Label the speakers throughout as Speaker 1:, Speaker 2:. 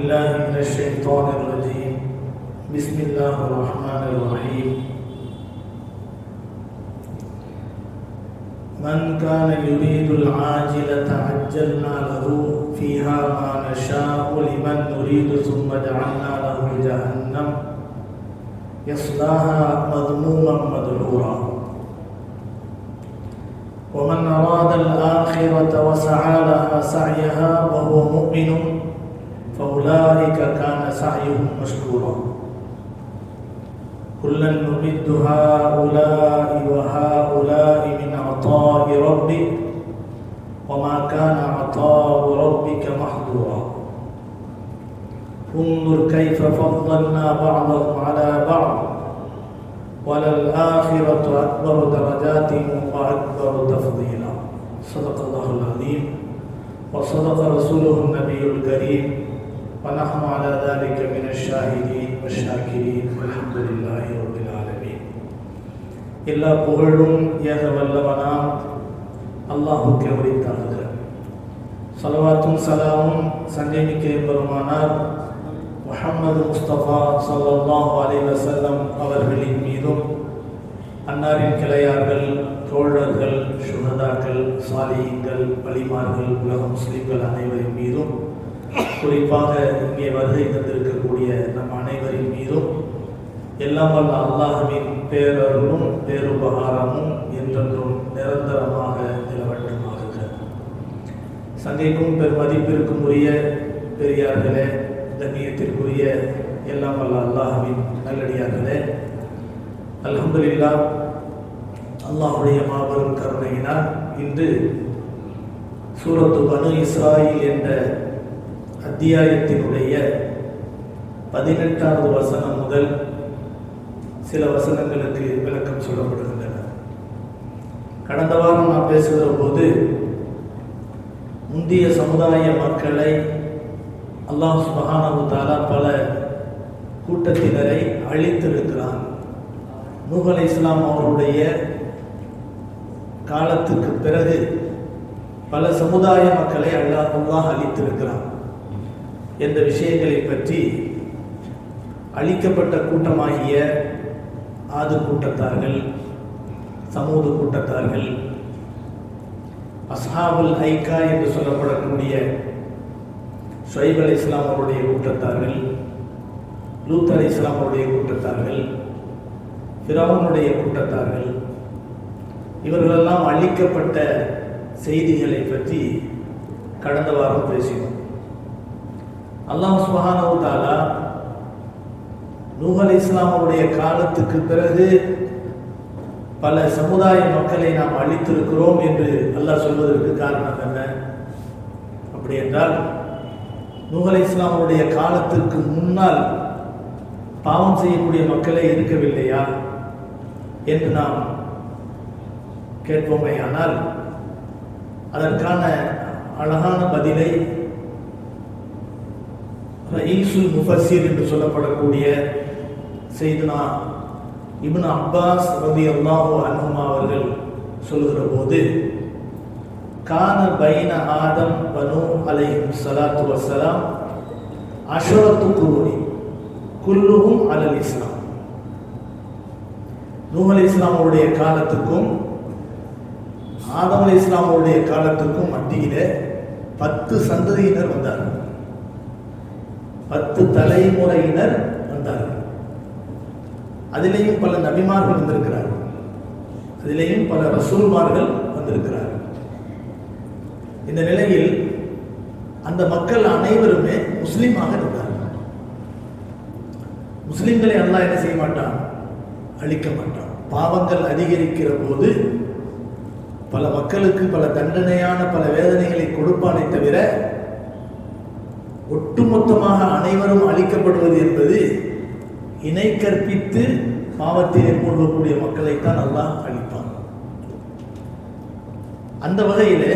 Speaker 1: بالله من الشيطان الرجيم. بسم الله الرحمن الرحيم. من كان يريد العاجلة عجلنا له فيها ما نشاء لمن نريد ثم جعلنا له جهنم يصلاها مذموما مدحورا ومن أراد الآخرة وسعى لها سعيها وهو مؤمن فأولئك كان سعيهم مشكورا كلا نمد هؤلاء وهؤلاء من عطاء ربك وما كان عطاء ربك محظورا انظر كيف فضلنا بعضهم على بعض وللآخرة أكبر درجات وأكبر تفضيلا. صدق الله العظيم وصدق رسوله النبي الكريم ونحن على ذلك من الشاهدين والشاكرين والحمد لله رب العالمين. எல்லா புகழும் ஏக வல்லவனாம் அல்லாஹ்வுக்கே உரித்தாகுக. ஸலவாத்தும் ஸலாமும் சங்கைமிக்க பெருமானார் முஹம்மது முஸ்தபா ஸல்லல்லாஹு அலைஹி வஸல்லம் அவர்களின் மீதும் அன்னாரின் கிளையார்கள், தோழர்கள், சுஹதாக்கள், சாலிஹீன்கள், வலிமார்கள், உலக முஸ்லிம்கள் அனைவரின் மீதும், குறிப்பாக இங்கே வருகை தந்திருக்கக்கூடிய நம் அனைவரின் மீதும் எல்லாம் வல்ல அல்லாஹ்வின் பேரருளும் பேருபகாரமும் என்றென்றும் நிரந்தரமாக நிலவட்டுமாக. சங்கைக்கும் பெருமதிப்பிற்கும் உரிய பெரியார்களே, கண்ணியத்திற்குரிய எல்லாம் வல்ல அல்லாஹ்வின் நல்லடியார்களே, அல்ஹம்துலில்லாஹ், அல்லாஹ்வுடைய மாபெரும் கருணையினால் இன்று சூரத்து பனு இஸ்ராயில் என்ற அத்தியாயத்தினுடைய 18வது வசனம் முதல் சில வசனங்களுக்கு விளக்கம் சொல்லப்படுகின்றன. கடந்த வாரம் நான் பேசுகிற போது முந்திய சமுதாய மக்களை அல்லாஹ் சுப்ஹானஹு வ தஆலா பல கூட்டத்தினரை அழித்திருக்கிறான். நூஹ் அலைஹிஸ்ஸலாம் அவருடைய காலத்துக்கு பிறகு பல சமுதாய மக்களை அல்லாஹ் அழித்திருக்கிறான் என்ற விஷயங்களை பற்றி அழிக்கப்பட்ட கூட்டமாகிய ஆது கூட்டத்தார்கள், சமூது கூட்டத்தார்கள், அஸ்ஹாபுல் ஐக்கா என்று சொல்லப்படக்கூடிய ஷுஐப் அலைஹிஸ்ஸலாம் அவருடைய கூட்டத்தார்கள், லூத் அலைஹிஸ்ஸலாம் அவருடைய கூட்டத்தார்கள், ஃபிரௌனுடைய கூட்டத்தார்கள், இவர்களெல்லாம் அழிக்கப்பட்ட செய்திகளை பற்றி கடந்த வாரம் பேசினோம். அல்லாஹ் சுப்ஹானஹு வ தஆலா நூஹ் அலைஹிஸ்ஸலாம் அவருடைய காலத்துக்கு பிறகு பல சமுதாய மக்களை நாம் அழித்திருக்கிறோம் என்று அல்லாஹ் சொல்வதற்கு காரணம் என்ன? அப்படி என்றால், நூஹ் அலைஹிஸ்ஸலாம் அவருடைய காலத்திற்கு முன்னால் பாவம் செய்யக்கூடிய மக்களே இருக்கவில்லையா என்று நாம் கேட்போமே. ஆனால் அதற்கான அழகான பதிலை ரயீசுல் முஃபஸ்ஸிர் என்று சொல்லப்படக்கூடிய சையதுனா இப்னு அப்பாஸ் ரலியல்லாஹு அன்ஹுமா அவர்கள் சொல்லுகிற போது, கான பைன ஆதம் பனு அலைஹிம் ஸலாத்து வஸ்ஸலாம் அஷரத்து குரூனி குல்லுஹும் அலல் இஸ்லாம். நூஹ் அலைஹிஸ்ஸலாம் அவருடைய காலத்துக்கும் ஆதம் அலைஹிஸ்ஸலாம் அவருடைய காலத்துக்கும் மத்தியிலே 10 சந்ததியினர் வந்தார்கள், 10 தலைமுறையினர் வந்தார்கள். அதிலேயும் பல நபிமார்கள் வந்திருக்கிறார்கள், அதிலேயும் பல ரசூல்மார்கள் வந்திருக்கிறார்கள். இந்த நிலையில் அந்த மக்கள் அனைவருமே முஸ்லீமாக இருந்தார்கள். முஸ்லிம்களை அல்லாஹ் என்ன செய்ய மாட்டான்? அழிக்க மாட்டான். பாவங்கள் அதிகரிக்கிற போது பல மக்களுக்கு பல தண்டனையான பல வேதனைகளை கொடுப்பானே தவிர ஒட்டுமொத்தமாக அனைவரும் அழிக்கப்படுவது என்பது இணை கற்பித்து பாவத்தில் ஏற்படக்கூடிய மக்களைத்தான் அல்லாஹ் அழிப்பான். அந்த வகையில்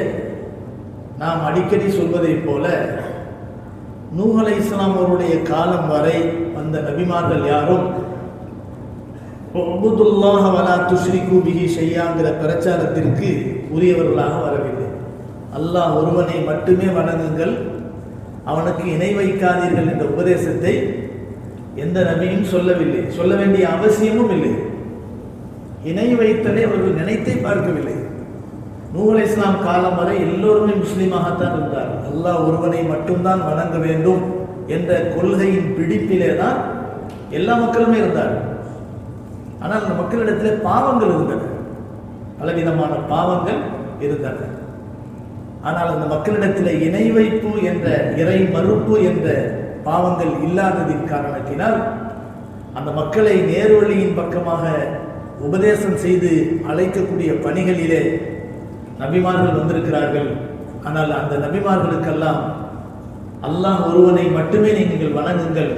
Speaker 1: நாம் அடிக்கடி சொல்வதை போல நூஹ் அலைஹிஸ்ஸலாம் அவருடைய காலம் வரை வந்த நபிமார்கள் யாரும் உபுதுல்லாஹ வலா துஷ்ரிகு பிஹி ஷையாங்கிற பிரச்சாரத்திற்கு உரியவர்களாக வரவில்லை. அல்லாஹ் ஒருவனை மட்டுமே வணங்குங்கள், அவனுக்கு இணை வைக்காதீர்கள் என்ற உபதேசத்தை எந்த நபியும் சொல்லவில்லை, சொல்ல வேண்டிய அவசியமும் இல்லை. இணை வைத்தலை அவர்கள் நினைத்தே பார்க்கவில்லை. நூஹ் அலைஹிஸ்ஸலாம் காலம் வரை எல்லோருமே முஸ்லீமாகத்தான் இருந்தார். அல்லாஹ் ஒருவனை மட்டும்தான் வணங்க வேண்டும் என்ற கொள்கையின் பிடிப்பிலே தான் எல்லா மக்களுமே இருந்தார்கள். ஆனால் அந்த மக்களிடத்தில் பாவங்கள் இருந்தன, பலவிதமான பாவங்கள் இருந்தன. ஆனால் அந்த மக்களிடத்தில் இணை வைப்பு என்ற இறை மறுப்பு என்ற பாவங்கள் இல்லாததின் காரணத்தினால் அந்த மக்களை நேர்வழியின் பக்கமாக உபதேசம் செய்து அழைக்கக்கூடிய பணிகளிலே நபிமார்கள் வந்திருக்கிறார்கள். ஆனால் அந்த நபிமார்களுக்கெல்லாம் அல்லாஹ் ஒருவனை மட்டுமே நீங்கள் வணங்குங்கள்,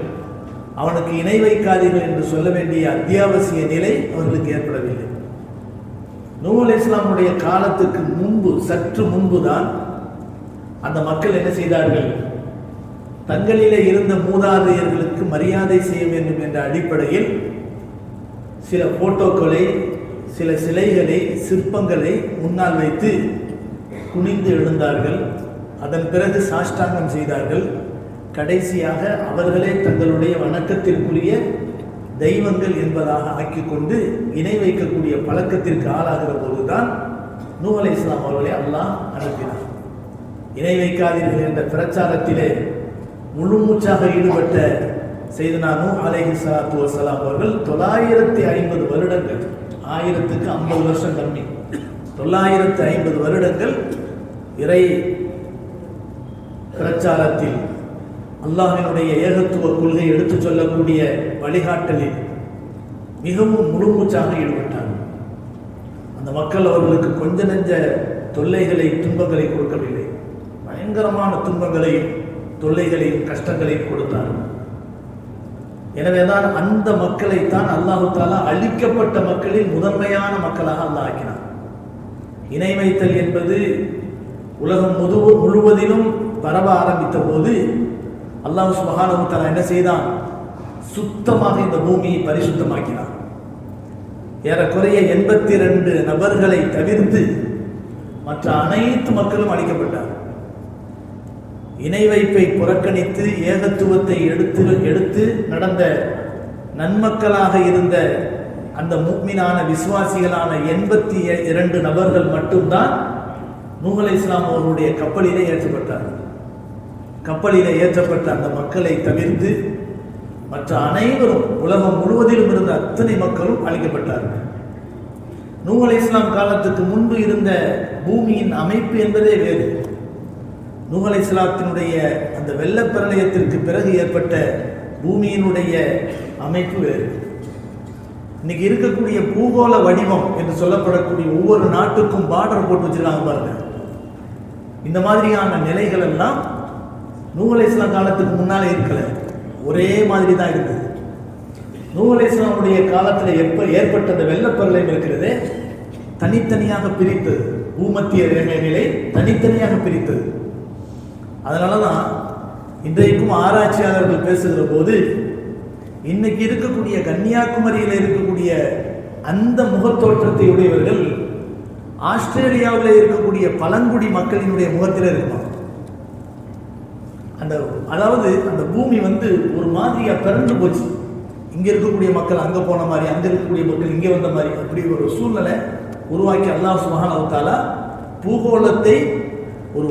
Speaker 1: அவனுக்கு இணை வைக்காதீர்கள் என்று சொல்ல வேண்டிய அத்தியாவசிய நிலை அவர்களுக்கு ஏற்படவில்லை. நூஹ் அலைஹிஸ்ஸலாமுடைய காலத்துக்கு முன்பு, சற்று முன்புதான் அந்த மக்கள் என்ன செய்தார்கள்? தங்களிலே இருந்த மூதாதையர்களுக்கு மரியாதை செய்ய வேண்டும் என்ற அடிப்படையில் சில போட்டோக்களை, சில சிலைகளை, சிற்பங்களை முன்னால் வைத்து குனிந்து எழுந்தார்கள். அதன் பிறகு சாஷ்டாங்கம் செய்தார்கள். கடைசியாக அவர்களே தங்களுடைய வணக்கத்திற்குரிய தெய்வங்கள் என்பதாக ஆக்கிக்கொண்டு இணை வைக்கக்கூடிய பழக்கத்திற்கு ஆளாகிற போதுதான் நூஹ் அலைஹிஸ்ஸலாம் அவர்களை அல்லாஹ் அனுப்பினார். இணை வைக்காதீர்கள் என்ற பிரச்சாரத்திலே முழுமூச்சாக ஈடுபட்ட செய்தனா நூஹ் அலைஹிஸ்ஸலாத்து வஸ்ஸலாம் அவர்கள் 950 வருடங்கள், 1000க்கு 50 வருஷம் கம்மி, 950 வருடங்கள் இறை பிரச்சாரத்தில் அல்லாஹ்வினுடைய ஏகத்துவ கொள்கை எடுத்துச் சொல்லக்கூடிய வழிகாட்டலில் மிகவும் முழுமூச்சாக ஈடுபட்டார்கள். அந்த மக்கள் அவர்களுக்கு கொஞ்ச நெஞ்ச தொல்லைகளை, துன்பங்களை கொடுக்கவில்லை, பயங்கரமான துன்பங்களையும் தொல்லைகளையும் கஷ்டங்களையும் கொடுத்தார்கள். எனவேதான் அந்த மக்களைத்தான் அல்லாஹு தஆலா அழிக்கப்பட்ட மக்களில் முதன்மையான மக்களாக அல்லாஹ் ஆக்கினார். இணை வைத்தல் என்பது உலகம் முழுவதிலும் பரவ ஆரம்பித்த போது அல்லாஹ் சுப்ஹானஹு வ தஆலா என்ன செய்தான்? சுத்தமாக இந்த பூமியை பரிசுத்தமாக்கினார். ஏறக்குறைய 82 நபர்களை தவிர்த்து மற்ற அனைத்து மக்களும் அழிக்கப்பட்டார். இணை வைப்பை புறக்கணித்து ஏகத்துவத்தை எடுத்து நடந்த நன்மக்களாக இருந்த அந்த முஃமினான விசுவாசிகளான 82 நபர்கள் மட்டும்தான் நூஹ் அலைஹிஸ்ஸலாம் அவர்களுடைய கப்பலிலே ஏற்றப்பட்டார்கள். கப்பலிலே ஏற்றப்பட்ட அந்த மக்களை தவிர்த்து மற்ற அனைவரும், உலகம் முழுவதிலும் இருந்த அத்தனை மக்களும் அழிக்கப்பட்டார்கள். நூஹ் அலைஹிஸ்ஸலாம் காலத்துக்கு முன்பு இருந்த பூமியின் அமைப்பு என்பதே வேறு. நூஹ் அலைஹிஸ்ஸலாத்தினுடைய அந்த வெள்ளப்பிரளயத்திற்கு பிறகு ஏற்பட்ட பூமியினுடைய அமைப்பு வேறு. இன்னைக்கு இருக்கக்கூடிய பூகோள வடிவம் என்று சொல்லப்படக்கூடிய ஒவ்வொரு நாட்டுக்கும் பார்டர் போட்டு வச்சிருக்காங்க பாருங்க. இந்த மாதிரியான நிலைகள் எல்லாம் நூஹ் அலைஹிஸ்ஸலாம் காலத்துக்கு முன்னாலே இருக்கல, ஒரே மாதிரி தான் இருந்தது. நூஹ் அலைஹிஸ்ஸலாமுடைய காலத்தில் எப்போ ஏற்பட்ட அந்த வெள்ளப்பிரளயம் இருக்கிறதே தனித்தனியாக பிரித்தது, பூமத்திய ரேகைகளை தனித்தனியாக பிரித்தது. அதனால தான் இன்றைக்கும் ஆராய்ச்சியாளர்கள் பேசுகிற போது இன்னைக்கு இருக்கக்கூடிய கன்னியாகுமரியில் இருக்கக்கூடிய அந்த முகத்தோற்றத்தை உடையவர்கள் ஆஸ்திரேலியாவில் இருக்கக்கூடிய பழங்குடி மக்களினுடைய முகத்தில் இருக்குமா. அதாவது அந்த பூமி ஒரு மாதிரியா பிறந்து போச்சு. இங்க இருக்கக்கூடிய மக்கள் அங்க போன மாதிரி, அங்க இருக்கக்கூடிய மக்கள் இங்கே வந்த மாதிரி, அப்படி ஒரு சூழ்நிலை உருவாக்கி அல்லாஹ் சுப்ஹானஹு வ தஆலா பூகோளத்தை ஒரு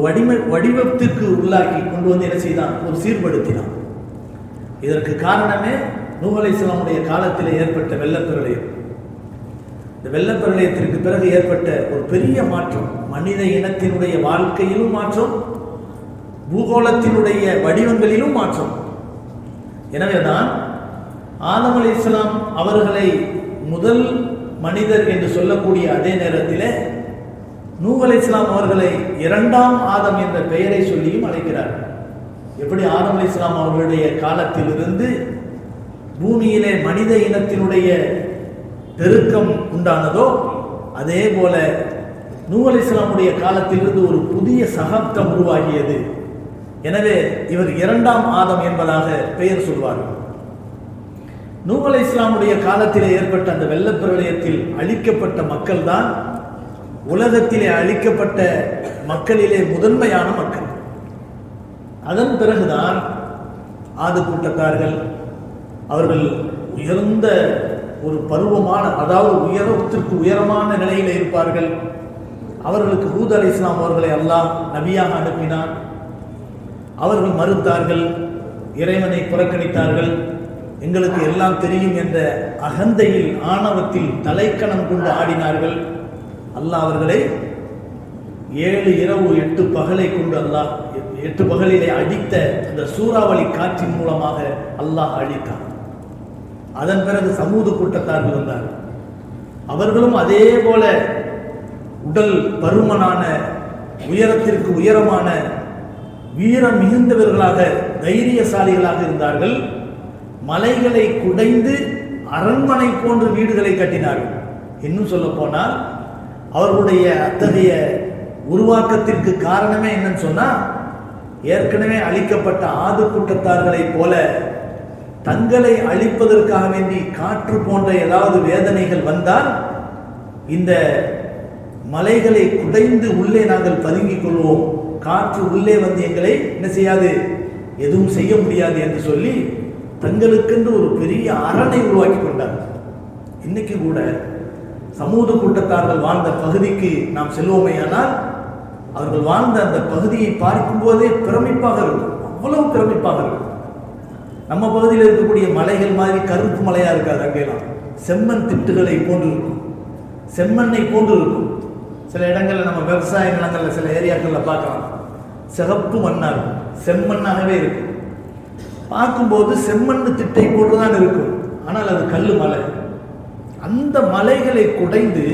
Speaker 1: வடிவத்திற்கு உள்ளாக்கி கொண்டு வந்து என்ன செய்தான்? ஒரு சீர்படுத்தினான். இதற்கு காரணமே நூஹ் அலைஹிஸ்ஸலாமுடைய காலத்தில் ஏற்பட்ட வெள்ளப்பிரளயம். இந்த வெள்ளப்பிரளயத்திற்கு பிறகு ஏற்பட்ட ஒரு பெரிய மாற்றம், மனித இனத்தினுடைய வாழ்க்கையிலும் மாற்றம், பூகோளத்தினுடைய வடிவங்களிலும் மாற்றம். எனவேதான் ஆதம் அலைஹிஸ்ஸலாம் அவர்களை முதல் மனிதர் என்று சொல்லக்கூடிய அதே நேரத்தில் நூஹ் அலைஹிஸ்ஸலாம் அவர்களை இரண்டாம் ஆதம் என்ற பெயரை சொல்லியும் அழைக்கிறார்கள். எப்படி ஆதம் அலைஹிஸ்ஸலாம் அவர்களுடைய காலத்திலிருந்து பூமியிலே மனித இனத்தினுடைய பெருக்கம் உண்டானதோ அதே போல நூஹ் அலைஹிஸ்ஸலாமுடைய காலத்திலிருந்து ஒரு புதிய சகாப்தம் உருவாகியது. எனவே இவர் இரண்டாம் ஆதம் என்பதாக பெயர் சொல்வார்கள். நூஹ் அலைஹிஸ்ஸலாமுடைய காலத்திலே ஏற்பட்ட அந்த வெள்ளப்பிரளயத்தில் அழிக்கப்பட்ட மக்கள் தான் உலகத்திலே அழிக்கப்பட்ட மக்களிலே முதன்மையான மக்கள். அதன் பிறகுதான் ஆது கூட்டத்தார்கள் அவர்கள் உயர்ந்த ஒரு பருவமான, அதாவது உயரத்திற்கு உயரமான நிலையில் இருப்பார்கள். அவர்களுக்கு ஹூத் அலைஹிஸ்ஸலாம் அவர்களை அல்லாஹ் நபியாக அனுப்பினார். அவர்கள் மறுத்தார்கள், இறைவனை புறக்கணித்தார்கள். எங்களுக்கு எல்லாம் தெரியும் என்ற அகந்தையில், ஆணவத்தில் தலைக்கணம் கொண்டு ஆடினார்கள். அல்லாஹ் அவர்களை 7 இரவு 8 பகலை கொண்டு அல்லாஹ் 8 பகலிலே அடித்த அந்த சூறாவளி காற்றின் மூலமாக அல்லாஹ் அழித்தான். அதன் பிறகு சமூது கூட்டத்தார்கள் வந்தார். அவர்களும் அதே போல உடல் பருமனான, உயரத்திற்கு உயரமான, வீரம் மிகுந்தவர்களாக, தைரியசாலிகளாக இருந்தார்கள். மலைகளை குடைந்து அரண்மனை போன்ற வீடுகளை கட்டினார்கள். இன்னும் சொல்ல போனால் அவர்களுடைய அத்தகைய உருவாக்கத்திற்கு காரணமே என்னன்னு சொன்னா, ஏற்கனவே அழிக்கப்பட்ட ஆது கூட்டத்தார்களை போல தங்களை அழிப்பதற்காக வேண்டி காற்று போன்ற ஏதாவது வேதனைகள் வந்தால் இந்த மலைகளை குடைந்து உள்ளே நாங்கள் பதுங்கிக் கொள்வோம், காற்று உள்ளே வந்து எங்களை என்ன செய்யாது, எதுவும் செய்ய முடியாது என்று சொல்லி தங்களுக்கென்று ஒரு பெரிய அரணை உருவாக்கி கொண்டார். இன்னைக்கு கூட சமூக கூட்டத்தார்கள் வாழ்ந்த பகுதிக்கு நாம் செல்வோமேயானால் அவர்கள் வாழ்ந்த அந்த பகுதியை பார்க்கும் போதே பிரமிப்பாக இருக்கும். அவ்வளவு பிரமிப்பாக இருக்கும். நம்ம பகுதியில் இருக்கக்கூடிய மலைகள் மாதிரி கருப்பு மலையா இருக்காது. அங்கெல்லாம் செம்மண் திட்டுகளை போன்று இருக்கும், செம்மண்ணை போன்று இருக்கும். சில இடங்களில் நம்ம விவசாய நிலங்களில் சில ஏரியாக்களில் பார்க்கலாம், சிகப்பு மண்ணா இருக்கும், செம்மண்ணாகவே இருக்கும். பார்க்கும்போது செம்மண் திட்டை போன்றுதான் இருக்கும், ஆனால் அது கல்லு மலை. அந்த மலைகளை குடைந்து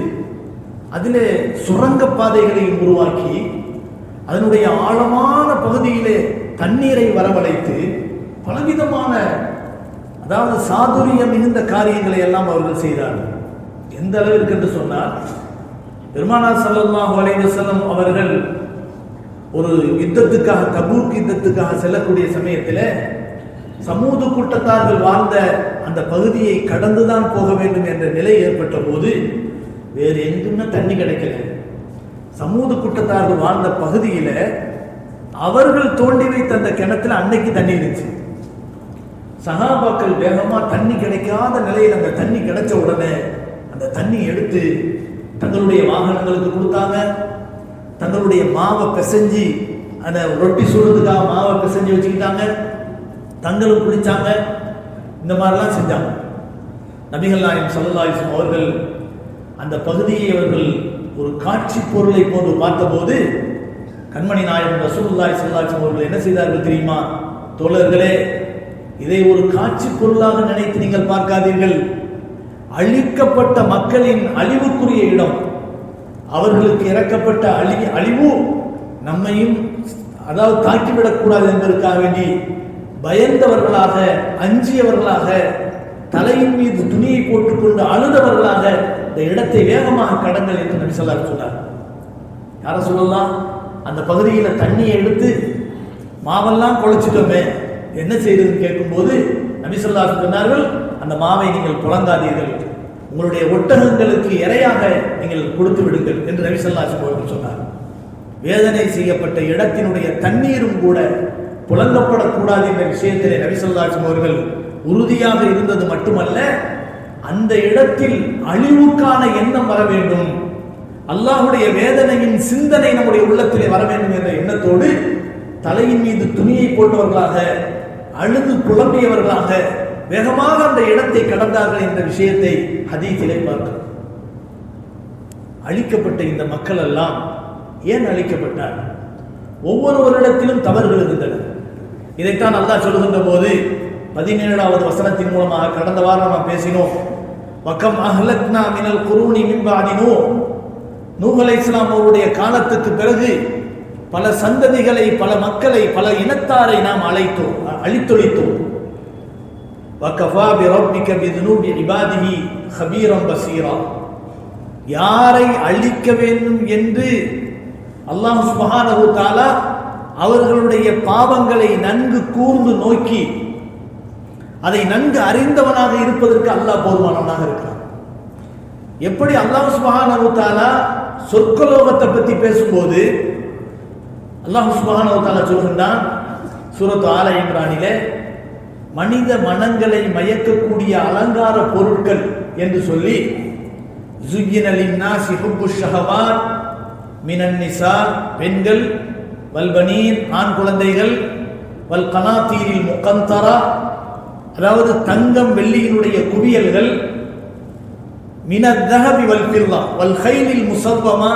Speaker 1: அதிலே சுரங்க பாதைகளை உருவாக்கி அதனுடைய ஆழமான பகுதியிலே தண்ணீரை வரவழைத்து பலவிதமான, அதாவது சாதுரியம் மிகுந்த காரியங்களை எல்லாம் அவர்கள் செய்தார்கள். எந்த அளவிற்கு என்று சொன்னால், பெருமானார் ஸல்லல்லாஹு அலைஹி வஸல்லம் அவர்கள் ஒரு யுத்தத்துக்காக, தபூக் யுத்தத்துக்காக செல்லக்கூடிய சமயத்தில் சமூக கூட்டத்தார்கள் வாழ்ந்த அந்த பகுதியை கடந்துதான் போக வேண்டும் என்ற நிலை ஏற்பட்ட போது வேறு எங்குமே தண்ணி கிடைக்கல. சமூக கூட்டத்தார்கள் வாழ்ந்த பகுதியில் அவர்கள் தோண்டி வைத்த அந்த கிணத்துல அன்னைக்கு தண்ணி இருந்துச்சு. சஹாபாக்கள் வேகமா தண்ணி கிடைக்காத நிலையில் அந்த தண்ணி கிடைச்ச உடனே அந்த தண்ணி எடுத்து தங்களுடைய வாகனங்களுக்கு கொடுத்தாங்க. தங்களுடைய மாவை பிசைஞ்சு, அந்த ரொட்டி சுடுறதுக்காக மாவை பிசைஞ்சு வச்சுக்கிட்டாங்க, தங்களும் குடிச்சாங்க. இந்த மாதிரிலாம் செஞ்சாங்க. நபிகள் நாயகம் ஸல்லல்லாஹு அலைஹி வஸல்லம் அவர்கள் அந்த பகுதியை அவர்கள் ஒரு காட்சி பொருளை போன்று பார்த்தபோது கண்மணி நாயகம் ரசூலுல்லாஹி ஸல்லல்லாஹு அலைஹி வஸல்லம் அவர்கள் என்ன செய்தார்கள் தெரியுமா? தோழர்களே, இதை ஒரு காட்சி பொருளாக நினைத்து நீங்கள் பார்க்காதீர்கள். அழிக்கப்பட்ட மக்களின் அழிவுக்குரிய இடம், அவர்களுக்கு இறக்கப்பட்ட அழிவு நம்மையும், அதாவது தாக்கிவிடக்கூடாது என்பதற்காக வேண்டி பயந்தவர்களாக, அஞ்சியவர்களாக, தலையின் மீது துணியை போட்டுக்கொண்டு அழுதவர்களாக இந்த இடத்தை வேகமாக கடங்கள் என்று நபி ஸல்லல்லாஹு அலைஹி வஸல்லம் சொன்னார். யார சொல்லலாம், அந்த பகுதியில் தண்ணியை எடுத்து மாவெல்லாம் குழைச்சிட்டோமே, என்ன செய்யறதுன்னு கேட்கும்போது நபி ஸல்லல்லாஹு அலைஹி வஸல்லம் சொன்னார்கள், அந்த மாவை நீங்கள் புழங்காதீர்கள், உங்களுடைய ஒட்டகங்களுக்கு இரையாக நீங்கள் கொடுத்து விடுங்கள் என்று நபி ஸல்லல்லாஹு அலைஹி வஸல்லம் சொன்னார். வேதனை செய்யப்பட்ட இடத்தினுடைய தண்ணீரும் கூட புழங்கப்படக்கூடாது என்ற விஷயத்திலே நபி ஸல்லல்லாஹு அலைஹி வஸல்லம் அவர்கள் உறுதியாக இருந்தது மட்டுமல்ல, அந்த இடத்தில் அழிவுக்கான எண்ணம் வர வேண்டும், அல்லாஹ்வுடைய வேதனையின் சிந்தனை நம்முடைய உள்ளத்திலே வர வேண்டும் என்ற எண்ணத்தோடு தலையின் மீது துணியை போட்டவர்களாக, அழுது புலம்பியவர்களாக வேகமாக அந்த இடத்தை கடந்தார்கள் என்ற விஷயத்தை ஹதீஸிலே பார்க்கிறோம். அழிக்கப்பட்ட இந்த மக்கள் எல்லாம் ஏன் அழிக்கப்பட்டார்? ஒவ்வொருவரிடத்திலும் தவறுகள் இருந்தன. இதைத்தான் அல்லாஹ் சொல்லுகின்ற போது 17வது வசனத்தின் மூலமாக கடந்த வாரம் நாம் பேசினோம். வகம் அஹ்லக்னா மினல் குரூனி மின் பஅதி நூஹ் அலைஹிஸ்ஸலாம் அவருடைய காலத்துக்கு பிறகு பல சந்ததிகளை, பல மக்களை, பல இனத்தாரை நாம் அழித்தொழித்தோம். வகஃபா பிரப்பிக பிதுனூபி இபாதிஹி கபீரம் பஸீரா. யாரை அழிக்க வேண்டும் என்று அல்லாஹ் சுப்ஹானஹு வ தஆலா அவர்களுடைய பாவங்களை நன்கு கூர்ந்து நோக்கி அதை நன்கு அறிந்தவனாக இருப்பதற்கு அல்லாஹ் போதுமானவனாக இருக்கிறான். எப்படி அல்லாஹ் சுப்ஹானஹு வ தஆலா சொர்க்கலோகத்தை பற்றி பேசும்போது அல்லாஹ் சுப்ஹானஹு வ தஆலா சொல்கின்றான், சூரத் ஆல இம்ரானிலே மனித மனங்களை மயக்கக்கூடிய அலங்கார பொருட்கள் என்று சொல்லி ஜுய்யின லின்னாஸி ஹுப்புஷ் ஷஹவாத் மினன் நிசா பெண்கள், வல் பனீன் ஆண் குழந்தைகள், வல் கனாத்தீரில் முகந்தரா அதாவது தங்கம் வெள்ளியினுடைய குவியல்கள், மினத் தஹபி வல் ஃபில்லா வல் கைலில் முஸவ்வமா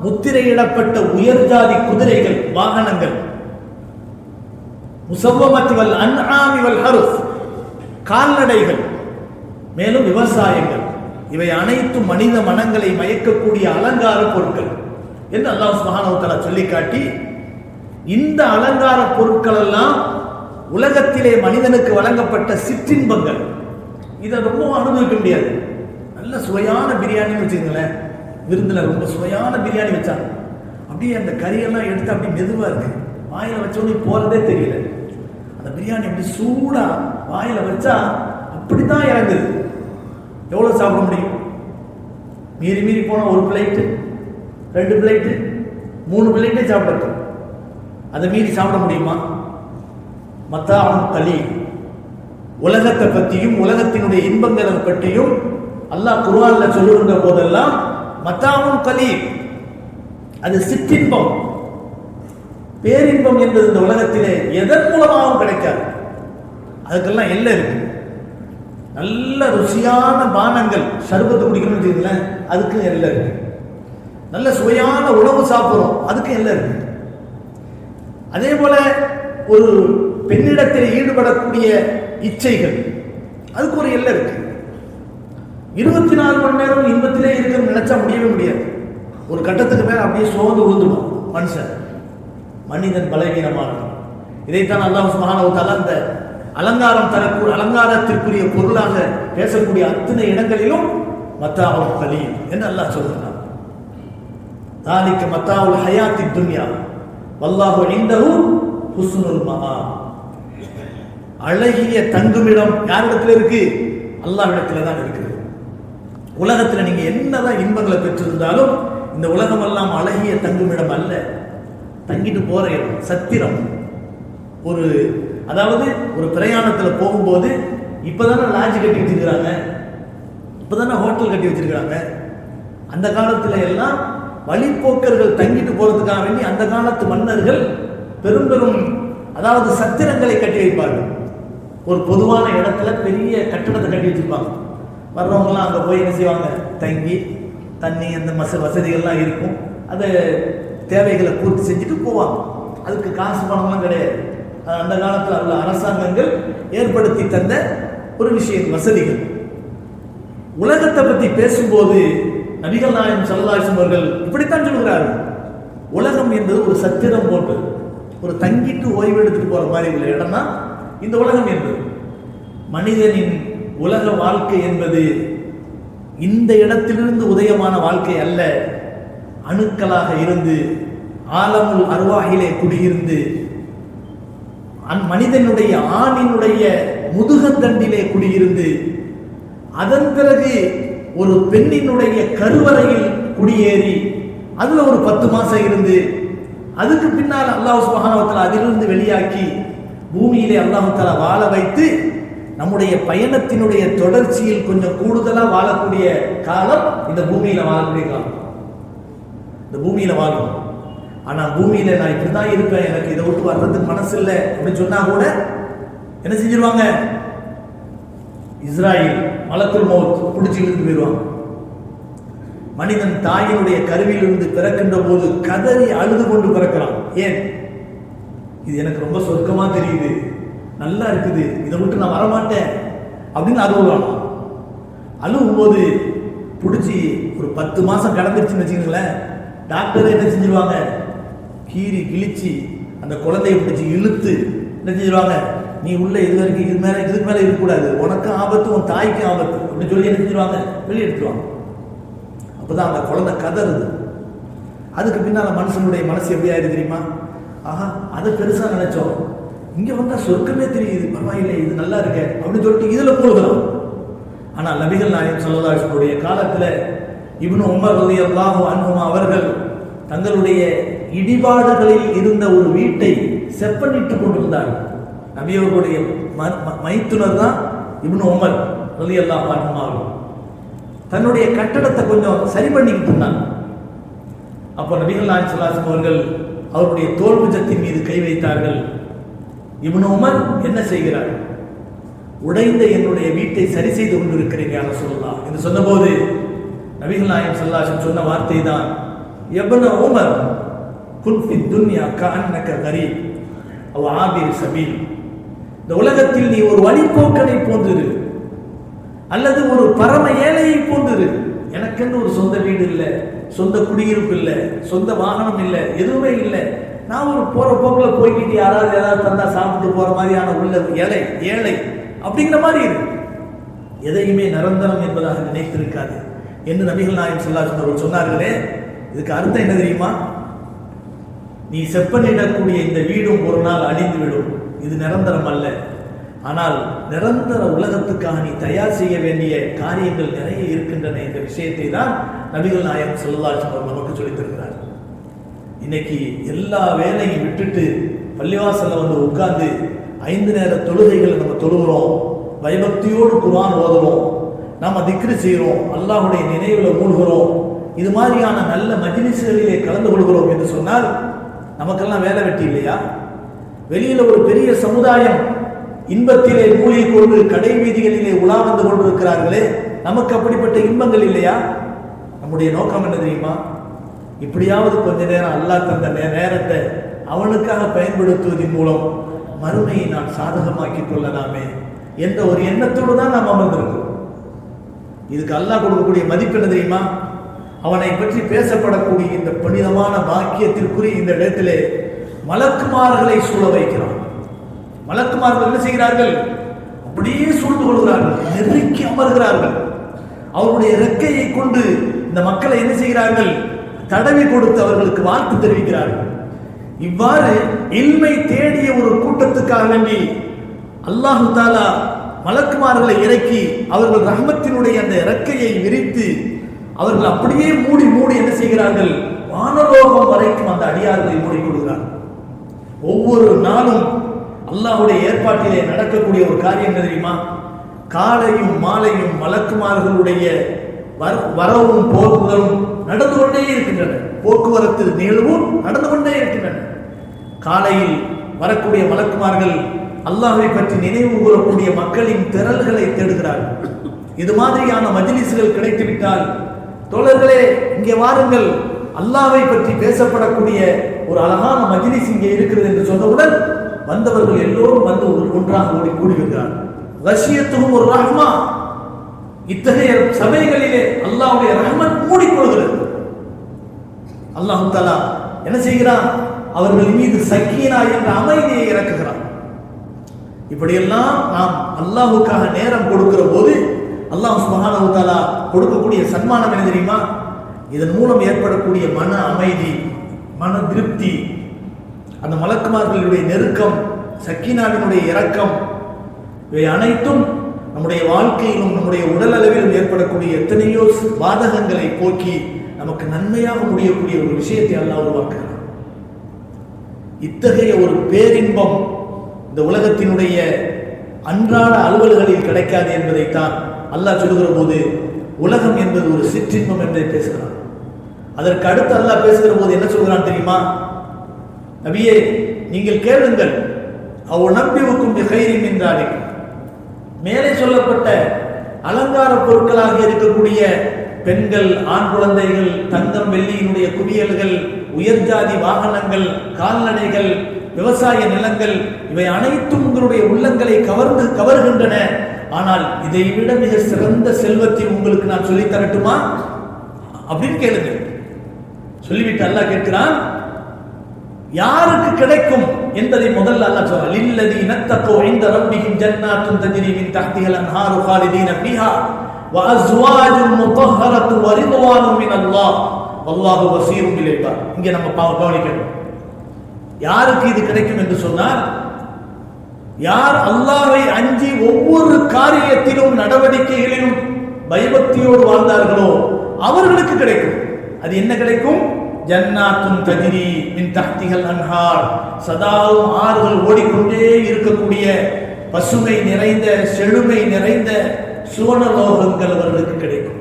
Speaker 1: முத்திரையிடப்பட்ட உயர்ஜாதி குதிரைகள் வாகனங்கள், முஸவ்வமத்தி வல் அன்ஆமி வல் ஹர்ஸ் கால்நடைகள், மேலும் விவசாயங்கள், இவை அனைத்தும் மனித மனங்களை மயக்கக்கூடிய அலங்கார பொருட்கள் என்று அல்லாஹ் சுப்ஹானஹு வ தஆலா சொல்லி காட்டி, இந்த அலங்கார பொருட்கள் எல்லாம் உலகத்திலே மனிதனுக்கு வழங்கப்பட்ட சிற்றின்பங்கள். இதை ரொம்ப அனுபவிக்க முடியாது. நல்ல சுவையான பிரியாணின்னு வச்சுக்கங்களேன், விருந்தில் ரொம்ப சுவையான பிரியாணி வச்சாங்க, அப்படியே அந்த கறியெல்லாம் எடுத்து அப்படியே மெதுவாக இருக்கு, வாயில் வச்சோன்னே போகிறதே தெரியல. அந்த பிரியாணி அப்படி சூடாக வாயில் வச்சா அப்படி தான் இறங்குது. எவ்வளோ சாப்பிட முடியும்? மீறி மீறி போனால் ஒரு பிளேட்டு, 2 பிளேட்டு, 3 பிளேட்டே சாப்பிடட்டும். அதை மீறி சாப்பிட முடியுமா? மத்தாஉன் கலீல். உலகத்தை பற்றியும் உலகத்தினுடைய இன்பங்களை பற்றியும் அல்லாஹ் குர்ஆன்ல சொல்லுகின்ற போதெல்லாம் மத்தாஉன் கலீல், அது சிற்றின்பம். பேரின்பம் என்பது இந்த உலகத்திலே எதன் மூலமாகவும் கிடைக்காது. அதுக்கெல்லாம் எல்லை இருக்கு. நல்ல ருசியான பானங்கள், சர்பத்து குடிக்கணும்னு வச்சுக்கங்களேன், அதுக்கு எல்லை இருக்கு. நல்ல சுவையான உணவு சாப்பிட்றோம், அதுக்கு எல்லை இருக்கு. அதே போல ஒரு பெண்ணிடத்தில் ஈடுபடக்கூடிய இச்சைகள், அதுக்கு ஒரு எல்லை இருக்கு. 24 மணி நேரம் இன்பத்திலே இருக்கணும்னு நினைச்சா முடியவே முடியாது. ஒரு கட்டத்துக்கு மேல அப்படியே சோர்ந்து விழுந்துடும் மனுஷன். மனிதன் பலவீனமானவன். இதைத்தான் அல்லாஹ் சுப்ஹானஹு வ தஆலா அந்த அலங்காரம் தரக்கூடிய அலங்காரத்திற்குரிய பொருளாக பேசக்கூடிய அத்தனை இடங்களிலும் மத்தாஉல் கலீல் என்று அல்லாஹ் சொல்கிறான். தாலிக மத்தாஉல் ஹயாத்தித் துன்யா வல்லாஹு இன்தஹு ஹுஸ்னுல் மஆப். அழகிய தங்குமிடம் யாரிடத்துல இருக்கு? அல்லாஹ்விடத்துல தான் இருக்குது. உலகத்துல நீங்க என்னதான் இன்பங்களை பெற்றிருந்தாலும் இந்த உலகம் எல்லாம் அழகிய தங்குமிடம் அல்ல, தங்கிட்டு போற இடம், சத்திரம். ஒரு அதாவது ஒரு பிரயாணத்தில் போகும்போது இப்போதானே லாட்ஜ் கட்டி வச்சிருக்கிறாங்க, இப்போதானே ஹோட்டல் கட்டி வச்சிருக்கிறாங்க. அந்த காலத்தில் எல்லாம் வழிப்போக்கர்கள் தங்கிட்டு போறதுக்காக வேண்டி அந்த காலத்து மன்னர்கள் பெரும் பெரும் அதாவது சத்திரங்களை கட்டி வைப்பார்கள். ஒரு பொதுவான இடத்துல பெரிய கட்டடத்தை கட்டி வச்சிருப்பாங்க. வர்றவங்கலாம் அங்கே போய் என்ன செய்வாங்க? தங்கி தண்ணி அந்த வசதிகள்லாம் இருக்கும். அதை தேவைகளை பூர்த்தி செஞ்சுட்டு போவாங்க. அதுக்கு காசு பணம்லாம் கிடையாது. அந்த காலத்தில் உள்ள அரசாங்கங்கள் ஏற்படுத்தி தந்த ஒரு விஷயம், வசதிகள். உலகத்தை பற்றி பேசும்போது நபிகள் நாயகம் ஸல்லல்லாஹு அலைஹி வஸல்லம் அவர்கள் இப்படித்தான் சொல்கிறார்கள். உலகம் என்பது ஒரு சத்திரம் போன்று, ஒரு தங்கிட்டு ஓய்வு எடுத்துட்டு போற மாதிரி உள்ள இடம் தான் இந்த உலகம் என்பது. மனிதனின் உலக வாழ்க்கை என்பது இந்த இடத்திலிருந்து உதயமான வாழ்க்கை அல்ல. அணுக்களாக இருந்து ஆலமுல் அர்வாஹிலே குடியிருந்து மனிதனுடைய ஆணினுடைய முதுகத்தண்டிலே குடியிருந்து அதன் பிறகு ஒரு பெண்ணினுடைய கருவறையில் குடியேறி அதுல ஒரு 10 மாசம் இருந்து அதுக்கு பின்னால் அல்லாஹ் சுப்ஹானஹு வ தஆலா அதிலிருந்து வெளியாக்கி பூமியிலே அல்லாஹ் தஆலா வாழ வைத்து நம்முடைய பயணத்தினுடைய தொடர்ச்சியில் கொஞ்சம் கூடுதலா வாழக்கூடிய காலம் இந்த பூமியில வாழக்கூடிய காலம். இந்த பூமியில வாழும். ஆனா பூமியில நான் இப்படிதான் இருப்பேன், எனக்கு இதை விட்டு வர்றதுக்கு மனசு இல்லை அப்படின்னு சொன்னா கூட என்ன செஞ்சிருவாங்க? இஸ்ராயில் மலக்குல் மௌத் பிடிச்சி இழுத்து போயிடுவாங்க. மனிதன் தாயினுடைய கருவிலிருந்து பிறக்கின்ற போது கதறி அழுது கொண்டு பிறக்கிறான். ஏன்? இது எனக்கு ரொம்ப சொர்க்கமா தெரியுது, நல்லா இருக்குது, இதை விட்டு நான் வரமாட்டேன் அப்படின்னு அழுவான். அழுவும் போது பிடிச்சி ஒரு 10 மாசம் கடந்துருச்சுன்னு வச்சுக்கோங்களேன், டாக்டர் என்ன செஞ்சிருவாங்க? கீறி கிழிச்சு அந்த குழந்தைய பிடிச்சி இழுத்து என்ன செஞ்சிருவாங்க? நீ உள்ள இது வரைக்கும் இதுக்கு மேல இருக்கக்கூடாது, உனக்கு ஆபத்து, உன் தாய்க்கு ஆபத்து அப்படின்னு சொல்லி என்ன செஞ்சிருவாங்க? வெளியே எடுத்துருவாங்க. அப்பதான் அந்த குழந்தை கதறுது. அதுக்கு பின்னால மனுஷனுடைய மனசு எப்படி ஆயிடுது தெரியுமா? ஆஹா, அதை பெருசா நினைச்சோம், இங்க வந்தா சொர்க்கமே தெரியுது, பரவாயில்லை, இது நல்லா இருக்க அப்படின்னு சொல்லிட்டு இதுல போகலாம். ஆனா நபிகள் நாயகம் ஸல்லல்லாஹு அலைஹி வஸல்லம் காலத்துல இப்னு உமர் ரலியல்லாஹு அன்ஹுமா அவர்கள் தங்களுடைய இடிபாடுகளில் இருந்த ஒரு வீட்டை செப்பனிட்டுக் கொண்டிருந்தார். நபி அவர்களுடைய மைத்துனர் தான் இப்னு உமர் ரலியல்லாஹு அன்ஹு. தன்னுடைய கட்டடத்தை கொஞ்சம் சரி பண்ணிக்கிட்டு இருந்தாங்க. அப்போ நபிகள் நாயகம் ஸல்லல்லாஹு அலைஹி வஸல்லம் அவர்கள் அவருடைய தோள் புஜத்தின் மீது கை வைத்தார்கள். இப்னு உமர் என்ன செய்கிறார்? உடைந்த என்னுடைய வீட்டை சரி செய்து கொண்டிருக்கிறீங்க யா ரசூலுல்லாஹ் என்று சொன்னபோது நபிகள் நாயகம் ஸல்லல்லாஹு அலைஹி வஸல்லம் சொன்ன வார்த்தை தான், இப்னு உமர் குன் ஃபி துன்யா கஅன்னக கரீப் அவ் ஆபிர் சபீல். இந்த உலகத்தில் நீ ஒரு வழிபோக்கனை போன்றிரு அல்லது ஒரு பரம ஏழையை போன்றிரு. எனக்கென்று ஒரு சொந்த வீடு இல்லை, சொந்த குடியிருப்பு இல்லை, சொந்த வாகனம் இல்லை, எதுவுமே இல்லை. நான் ஒரு போற போக்கில் போய்கிட்டு யாராவது தந்தா சாப்பிட்டு போற மாதிரியான உள்ள ஏழை அப்படிங்கிற மாதிரி இருக்கு. எதையுமே நிரந்தரம் என்பதாக நினைத்திருக்காது என்று நபிகள் நாயகம் ஸல்லல்லாஹு அலைஹி வஸல்லம் சொன்னார்களே. இதுக்கு அர்த்தம் என்ன தெரியுமா? நீ செப்பனிடக்கூடிய இந்த வீடும் ஒரு நாள் அழிந்துவிடும், இது நிரந்தரம் அல்ல. ஆனால் நிரந்தர உலகத்துக்காக நீ தயார் செய்ய வேண்டிய காரியங்கள் நிறைய இருக்கின்றன என்ற விஷயத்தை தான் நபிகள் நாயகம் ஸல்லல்லாஹு அலைஹி வஸல்லம் நமக்கு சொல்லித் தருகிறார். இன்னைக்கு எல்லா வேலையும் விட்டுட்டு பள்ளிவாசல்ல வந்து உட்கார்ந்து 5 நேர தொழுகைகளை நம்ம தொழுகிறோம், பயபக்தியோடு குர்ஆன் ஓதுறோம், நாம திக்ரு செய்கிறோம், அல்லாஹ்வுடைய நினைவில் மூழ்கிறோம், இது மாதிரியான நல்ல மஜ்லிஸ்களிலே கலந்து கொள்கிறோம் என்று சொன்னால் நமக்கெல்லாம் வேலை வெட்டி இல்லையா? வெளியில ஒரு பெரிய சமுதாயம் இன்பத்திலே மூழ்கி கொண்டு கடை வீதிகளிலே உலா வந்து கொண்டிருக்கிறார்களே, நமக்கு அப்படிப்பட்ட இன்பங்கள் இல்லையா? நம்முடைய நோக்கம் என்ன தெரியுமா? இப்படியாவது கொஞ்ச நேரம் அல்லாஹ் தந்த நேரத்தை அவனுக்காக பயன்படுத்துவதன் மூலம் மறுமையை நான் சாதகமாக்கிக் கொள்ளலாமே என்ற ஒரு எண்ணத்தோடு தான் நாம் அமர்ந்திருக்கிறோம். இதுக்கு அல்லாஹ் கொடுக்கக்கூடிய மதிப்பு என்ன தெரியுமா? அவனை பற்றி பேசப்படக்கூடிய இந்த புனிதமான பாக்கியத்திற்குரிய இந்த இடத்திலே மலக்குமார்களை சூழ வைக்கிறான். மலக்குமார்கள் என்ன செய்கிறார்கள்? அப்படியே சூழ்ந்து கொள்கிறார்கள், நெருக்கி அமர்கிறார்கள். அவருடைய இறக்கையை கொண்டு இந்த மக்களை என்ன செய்கிறார்கள்? தடவி கொடுத்து அவர்களுக்கு வாழ்த்து தெரிவிக்கிறார்கள். இவ்வாறு இல்மை தேடிய ஒரு கூட்டத்துக்காக வேண்டி அல்லாஹு தாலா மலக்குமார்களை இறக்கி அவர்கள் ரஹ்மத்தினுடைய அந்த இறக்கையை விரித்து அவர்கள் அப்படியே மூடி என்ன செய்கிறார்கள்? வானலோகம் வரைக்கும் அந்த அடியார்களை மூடிக்கொள்கிறார்கள். ஒவ்வொரு நாளும் அல்லாஹ்வுடைய ஏற்பாட்டிலே நடக்கக்கூடிய ஒரு காரியம் தெரியுமா? காலையும் மாலையும் மலக்குமார்களுடைய வரவும் போக்குவரவும் நடந்து கொண்டே இருக்கின்றன. போக்குவரத்து நிகழ்வும் நடந்து கொண்டே இருக்கின்றன. காலையில் வரக்கூடிய மலக்குமார்கள் அல்லாஹ்வை பற்றி நினைவு கூறக்கூடிய மக்களின் திரள்களை தேடுகிறார்கள். இது மாதிரியான மஜ்லிஸ்கள் கிடைத்துவிட்டால், தோழர்களே இங்கே வாருங்கள், அல்லாஹ்வை பற்றி பேசப்படக்கூடிய ஒரு அழகான மஜ்லிஸ் இங்கே இருக்கிறது என்று சொன்னவுடன் வந்தவர்கள் எல்லோரும் வந்து ஒன்றாக ஓடி கூடுகிறார். ரஷியத்தும் ஒரு ரஹ்மா. இத்தகைய சபைகளிலே அல்லாஹ்வுடைய ரஹ்மத் மூடிக்கொள்கிறது. அல்லாஹ் தஆலா என்ன செய்கிறான்? அவர்கள் மீது சக்கீனா என்ற அமைதியை இறக்குகிறான். இப்படியெல்லாம் நாம் அல்லாஹ்வுக்காக நேரம் கொடுக்கிற போது அல்லாஹ் சுப்ஹானஹு வ தஆலா கொடுக்கக்கூடிய சன்மானம் என்ன தெரியுமா? இதன் மூலம் ஏற்படக்கூடிய மன அமைதி, மன திருப்தி, அந்த மலக்குமார்களுடைய நெருக்கம், சக்கீனாவினுடைய இரக்கம், இவை அனைத்தும் நம்முடைய வாழ்க்கையிலும் நம்முடைய உடல் அளவிலும் ஏற்படக்கூடிய எத்தனையோ பாதகங்களை போக்கி நமக்கு நன்மையாக முடியக்கூடிய ஒரு விஷயத்தை அல்லாஹ் உருவாக்குகிறார். இத்தகைய ஒரு பேரின்பம் இந்த உலகத்தினுடைய அன்றாட அலுவல்களில் கிடைக்காது என்பதைத்தான் அல்லாஹ் சொல்லுகிற போது உலகம் என்பது ஒரு சிற்றின்பம் என்றே பேசுகிறான். அதற்கு அடுத்து அல்லாஹ் பேசுகிற போது என்ன சொல்கிறான் தெரியுமா? நபியே நீங்கள் கேளுங்கள், அவ் நபிவுக்கும் பிகைரின் என்றாலே, மேலே சொல்லப்பட்ட அலங்கார பொருட்களாக இருக்கக்கூடிய பெண்கள், ஆண் குழந்தைகள், தங்கம் வெள்ளியினுடைய குவியல்கள், உயர்ஜாதி வாகனங்கள், கால்நடைகள், விவசாய நிலங்கள், இவை அனைத்தும் உங்களுடைய உள்ளங்களை கவர்கின்றன. ஆனால் இதை விட மிக சிறந்த செல்வத்தை உங்களுக்கு நான் சொல்லி தரட்டுமா அப்படின்னு கேளுங்க. சொல்லிவிட்டு அல்லாஹ் கேட்கிறான், யாருக்கு கிடைக்கும் என்பதை முதல்ல அல்லாஹ் சொல்றான். லில்லதீன தக்கோ இன்த ரப்பிஹிம் ஜன்னாத்துன் தஜ்ரி மின் தஹ்திஹல் அன்ஹாரு காலிதீன ஃபீஹா வ அஸ்வாஜுன் முத்தஹ்ஹரத்து வ ரிضவானும் மினல்லாஹ் வல்லாஹு பஸீரும் பில் இபாத். இங்க நம்ம கவனிக்கணும். யாருக்கு இது கிடைக்கும் என்று சொன்னால், யார் அல்லாஹ்வை அஞ்சி ஒவ்வொரு காரியத்திலும் நடவடிக்கைகளிலும் பயபக்தியோடு வாழ்ந்தார்களோ அவர்களுக்கு கிடைக்கும். அது என்ன கிடைக்கும்? ஜன்னாத்துன் தஜ்ரி மின் தஹ்திஹல் அன்ஹார், சதாவும் ஆறுகள் ஓடிக்கொண்டே இருக்கக்கூடிய பசுமை நிறைந்த செழுமை நிறைந்த சுவனலோகங்கள் அவர்களுக்கு கிடைக்கும்.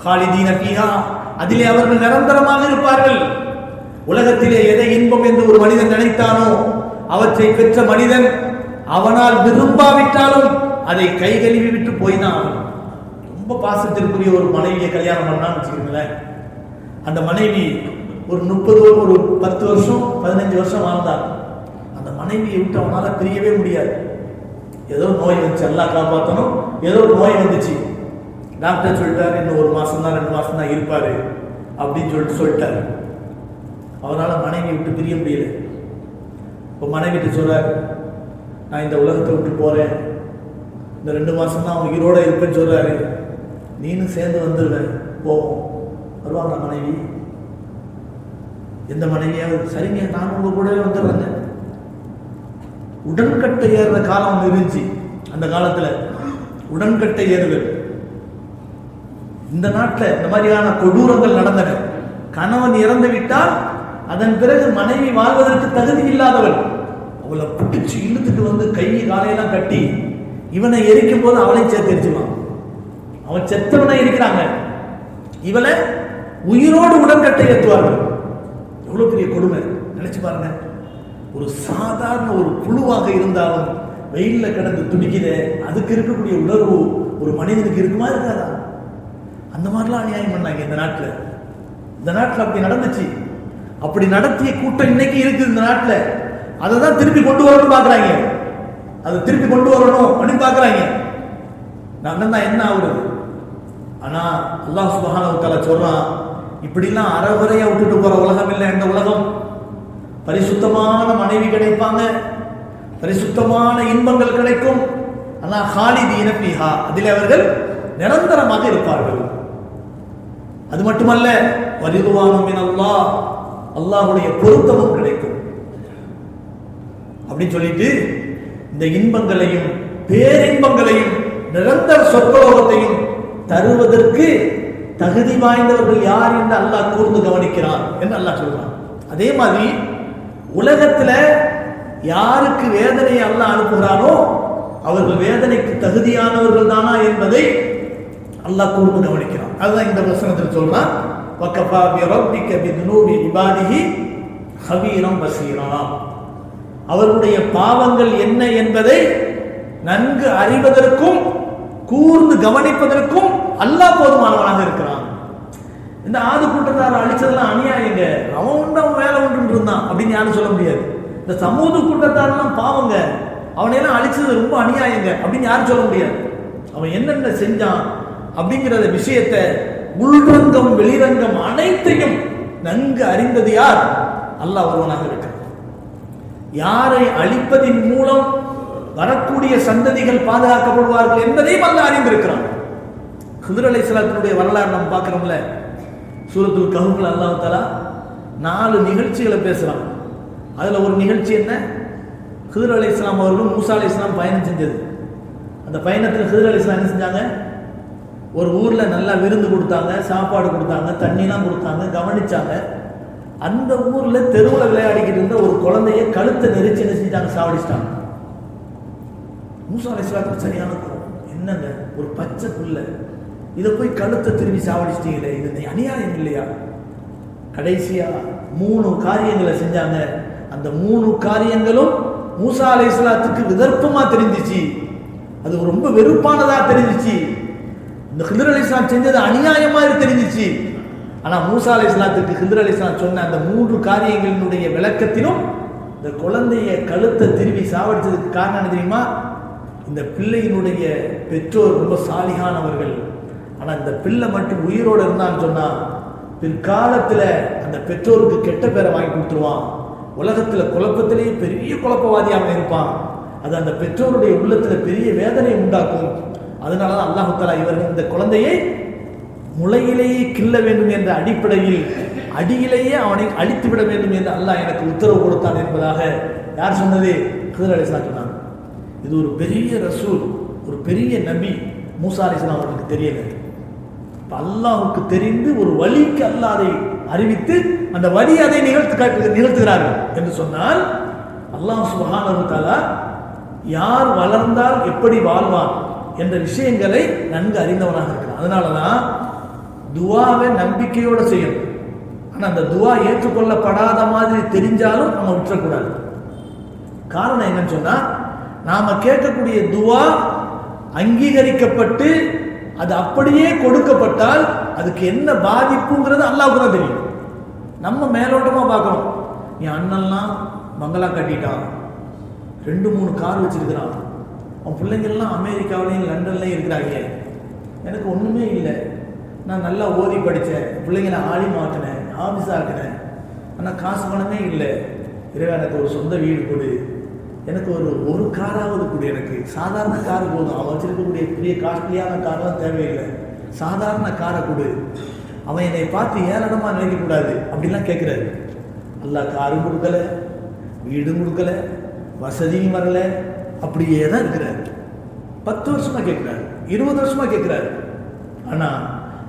Speaker 1: காலிதீன ஃபீஹா, அதிலே அவர்கள் நிரந்தரமாக இருப்பார்கள். உலகத்திலே எதை இன்பம் என்று ஒரு மனிதன் நினைத்தானோ அவற்றை பெற்ற மனிதன் அவனால் விரும்பாவிட்டாலும் அதை கை கழுவி விட்டு போய்தான் அவன். ரொம்ப பாசத்திற்குரிய ஒரு மனைவியை கல்யாணம் பண்ணான்னு வச்சுக்கோங்களேன். அந்த மனைவி ஒரு 10 வருஷம் 15 வருஷம் வாழ்ந்தார். அந்த மனைவியை விட்டு அவனால் பிரியவே முடியாது. ஏதோ நோய் வந்துச்சு, எல்லாம் காப்பாற்றணும். ஏதோ நோய் வந்துச்சு, டாக்டர் சொல்லிட்டாரு இன்னும் 1 மாசம் தான் 2 மாசம் தான் இருப்பாரு அப்படின்னு சொல்லிட்டாரு. அவரால் மனைவி விட்டு பிரிய முடியல. இப்போ மனைவிட்டு சொல்றாரு, நான் இந்த உலகத்தை விட்டு போறேன், இந்த 2 மாசம் தான் அவன் உயிரோட இருப்பேன்னு சொல்றாரு, நீனும் சேர்ந்து வந்துடுவேன், போவோம். வருவாங்க மனைவி. எந்த மனைவியாவது சரிங்க நான் உங்க கூட வந்துடுறேங்க. உடன்கட்டை ஏறுற காலம் ஒன்று இருந்துச்சு. அந்த காலத்துல உடன்கட்டை ஏறுதல் இந்த நாட்டில் இந்த மாதிரியான கொடூரங்கள் நடந்தன. கணவன் இறந்து விட்டால் அதன் பிறகு மனைவி வாழ்வதற்கு தகுதி இல்லாதவள், அவளை பிடிச்சு இழுத்துட்டு வந்து கை காலையெல்லாம் கட்டி இவனை எரிக்கும் போது அவளையும் சேர்த்து எரிச்சுவான். அவன் செத்தவனை இருக்கிறாங்க, இவளை உயிரோடு உடன்கட்டை ஏற்றுவார்கள். எவ்வளவு பெரிய கொடுமை நினைச்சு பாருங்க. ஒரு சாதாரண ஒரு புழுவாக இருந்தாலும் வெயில்ல கிடந்து துடிக்குதே, அதுக்கு இருக்கக்கூடிய உணர்வு ஒரு மனிதனுக்கு இருக்குமா இருக்காதா? அந்த மாதிரிலாம் அநியாயம் பண்ணாங்க இந்த நாட்டில். இந்த நாட்டில் அப்படி நடந்துச்சு. அப்படி நடத்திய கூட்டம் இன்னைக்கு இருக்குது இந்த நாட்டில். அதை தான் திருப்பி கொண்டு வரணும் பார்க்குறாங்க. அதை திருப்பி கொண்டு வரணும் அப்படின்னு பார்க்குறாங்க. நான் தான் என்ன ஆகுறது? ஆனால் அல்லாஹ் சுப்ஹானஹு வ தஆலா சொல்றான், இப்படிலாம் அறகுறையா விட்டுட்டு போற உலகம் இல்லை இந்த உலகம். பரிசுத்தமான மனைவி கிடைப்பாங்க, பரிசுத்தமான இன்பங்கள் கிடைக்கும். ஆனால் காலிதீன ஃபீஹா, அதில் அவர்கள் நிரந்தரமாக இருப்பார்கள். அது மட்டுமல்ல, வரிதுவானும் மினல்லாஹ், அல்லாஹ்வுடைய பொருத்தமும் கிடைக்கும் அப்படின்னு சொல்லிட்டு இந்த இன்பங்களையும் பேரின்பங்களையும் நிரந்தர சொர்க்கலோகத்தையும் தருவதற்கு தகுதி வாய்ந்தவர்கள் யார் என்று அல்லாஹ் கூர்ந்து கவனிக்கிறான் என்று அல்லாஹ் சொல்றான். அதே மாதிரி உலகத்துல யாருக்கு வேதனையை அல்லாஹ் அனுப்புகிறானோ அவர்கள் வேதனைக்கு தகுதியானவர்கள் தானா என்பதை அல்லாஹ் கூர்ந்து கவனிக்கிறான். அதுதான் இந்த வசனத்தில் சொல்றான், வகஃபா பிரப்பிக பிதுனூபி இபாதிஹி ஹபீரம் பஸீரா. அவர்களுடைய பாவங்கள் என்ன என்பதை நன்கு அறிவதற்கும் கூர்ந்து கவனிப்பதற்கும் அல்லாஹ் போதுமானவனாக இருக்கிறான். இந்த ஆது கூட்டத்தாரை அழிச்சதெல்லாம் அநியாயங்க, அவன் வேலை ஒன்று இருந்தான் அப்படின்னு யாரும் சொல்ல முடியாது. இந்த சமூக கூட்டத்தாரெல்லாம் பாவங்க, அவனையெல்லாம் அழிச்சது ரொம்ப அநியாயங்க அப்படின்னு யாரும் சொல்ல முடியாது. அவன் என்னென்ன செஞ்சான் அப்படிங்கிற விஷயத்தை உள்ரங்கம் வெளிரங்கம் அனைத்தையும் நன்கு அறிந்தது யார்? அல்லாஹ் ஒருவனாக இருக்கிறான். யாரை அழிப்பதின் மூலம் வரக்கூடிய சந்ததிகள் பாதுகாக்கப்படுவார்கள் என்பதையும் அல்லாஹ் அறிந்திருக்கிறான். ஹிதர் அலைஹிஸ்ஸலாத்தினுடைய வரலாறு நம்ம பார்க்கிறோம்ல, சூரத்துல் கஹ்ஃப்ல அல்லாஹ் தஆலா 4 நிகழ்ச்சிகளை பேசுறான். அதுல ஒரு நிகழ்ச்சி என்ன? ஹிதர் அலைஹிஸ்ஸலாம் அவர்களும் மூசா அலைஹிஸ்ஸலாம் பயணம் செஞ்சது. அந்த பயணத்தில் ஹிதர் அலைஹிஸ்ஸலாம் என்ன செஞ்சாங்க? ஒரு ஊர்ல நல்லா விருந்து கொடுத்தாங்க, சாப்பாடு கொடுத்தாங்க, தண்ணிலாம் கொடுத்தாங்க, கவனிச்சாங்க. அந்த ஊர்ல தெருவில் விளையாடிக்கிட்டு இருந்த ஒரு குழந்தைய கழுத்தை நெரிச்சு என்ன செஞ்சாங்க? சாவடிச்சிட்டாங்க. மூசா அலைஹிஸ்ஸலாத்துக்கு சரியான கோபம். என்னங்க, ஒரு பச்சை புல்ல இதை போய் கழுத்தை திரும்பி சாவடிச்சிட்டீங்களே, இது அநியாயம் இல்லையா? கடைசியா 3 காரியங்களை செஞ்சாங்க. அந்த 3 காரியங்களும் மூசா அலைஹிஸ்ஸலாத்துக்கு விதர்ப்பமா தெரிஞ்சிச்சு, அது ரொம்ப வெறுப்பானதா தெரிஞ்சிச்சு. இந்த ஹிதர் அலைஹிஸ்ஸலாம் செஞ்சது அநியாயமா தெரிஞ்சிச்சு. ஆனா மூசா அலைஹிஸ்ஸலாத்துக்கு ஹிதர் அலைஹிஸ்ஸலாம் சொன்ன அந்த 3 காரியங்களினுடைய விளக்கத்திலும் இந்த குழந்தைய கழுத்தை திரும்பி சாவடிச்சதுக்கு காரணம் என்ன தெரியுமா? இந்த பிள்ளையினுடைய பெற்றோர் ரொம்ப சாலிகானவர்கள். ஆனா இந்த பிள்ளை மட்டும் உயிரோடு இருந்தான்னு சொன்னா பிற்காலத்துல அந்த பெற்றோருக்கு கெட்ட பேரை வாங்கி கொடுத்துருவான். உலகத்துல குழப்பத்திலேயே பெரிய குழப்பவாதியாக இருப்பான். அது அந்த பெற்றோருடைய உள்ளத்துல பெரிய வேதனை உண்டாக்கும். அதனாலதான் அல்லாஹ் தஆலா இவர்கள் இந்த குழந்தையை முளையிலேயே கிள்ள வேண்டும் என்ற அடிப்படையில் அடியிலேயே அவனை அழித்து விட வேண்டும் என்று அல்லாஹ் எனக்கு உத்தரவு கொடுத்தான் என்பதாக யார் சொன்னது? ஹிதர் அலைஹிஸ்ஸலாம் சொன்னாங்க. இது ஒரு பெரிய ரசூல், ஒரு பெரிய நபி மூசா அலைஹிஸ்ஸலாம் அவர்களுக்கு தெரியல. அல்லாஹ்வுக்கு தெரிந்து ஒரு வழிக்கு அல்லாஹ் அதை அறிவித்து அந்த வழி அதை நிகழ்த்துகிறார்கள் என்று சொன்னால் அல்லாஹ் சுப்ஹானஹு வ தஆலா யார் வளர்ந்தால் எப்படி வாழ்வான் என்ற விஷயங்களை நன்கு அறிந்தவனாக இருக்கிறான். அதனாலதான் துவாவை நம்பிக்கையோடு செய்யணும். ஆனால் அந்த துவா ஏற்றுக்கொள்ளப்படாத மாதிரி தெரிஞ்சாலும் நம்ம விட்டுறக்கூடாது. காரணம் என்னன்னு சொன்னா, நாம கேட்கக்கூடிய துவா அங்கீகரிக்கப்பட்டு அது அப்படியே கொடுக்கப்பட்டால் அதுக்கு என்ன பாதிப்புங்கிறது அல்லாஹ்வுக்கு தான் தெரியும். நம்ம மேலோட்டமா பார்க்கணும். என் அண்ணன்லாம் பங்களா கட்டிட்டான், 2-3 கார் வச்சிருக்கிறான், அவன் பிள்ளைங்கள்லாம் அமெரிக்காவிலையும் லண்டன்லையும் இருக்கிறாங்க, எனக்கு ஒன்றுமே இல்லை, நான் நல்லா ஓதி படித்தேன், பிள்ளைங்களை ஆலிமாக்கினேன், ஆஃபீஸாக்கினேன், ஆனால் காசு பணமே இல்லை, இறைவா எனக்கு ஒரு சொந்த வீடு கொடு, எனக்கு ஒரு காராவது கொடு, எனக்கு சாதாரண கார் போதும், அவன் வச்சிருக்கக்கூடிய பெரிய காஸ்ட்லியான கார்லாம் தேவையில்லை, சாதாரண காரை கொடு, அவன் என்னை பார்த்து ஏளனமாக நினைக்கக்கூடாது அப்படிலாம் கேட்குறாரு. அல்லாஹ் காரும் கொடுக்கல, வீடும் கொடுக்கல, வசதியும் வரல, அப்படியே தான் இருக்கிறார். 10 வருஷமா கேட்கிறார், 20 வருஷமா கேட்கிறார். ஆனா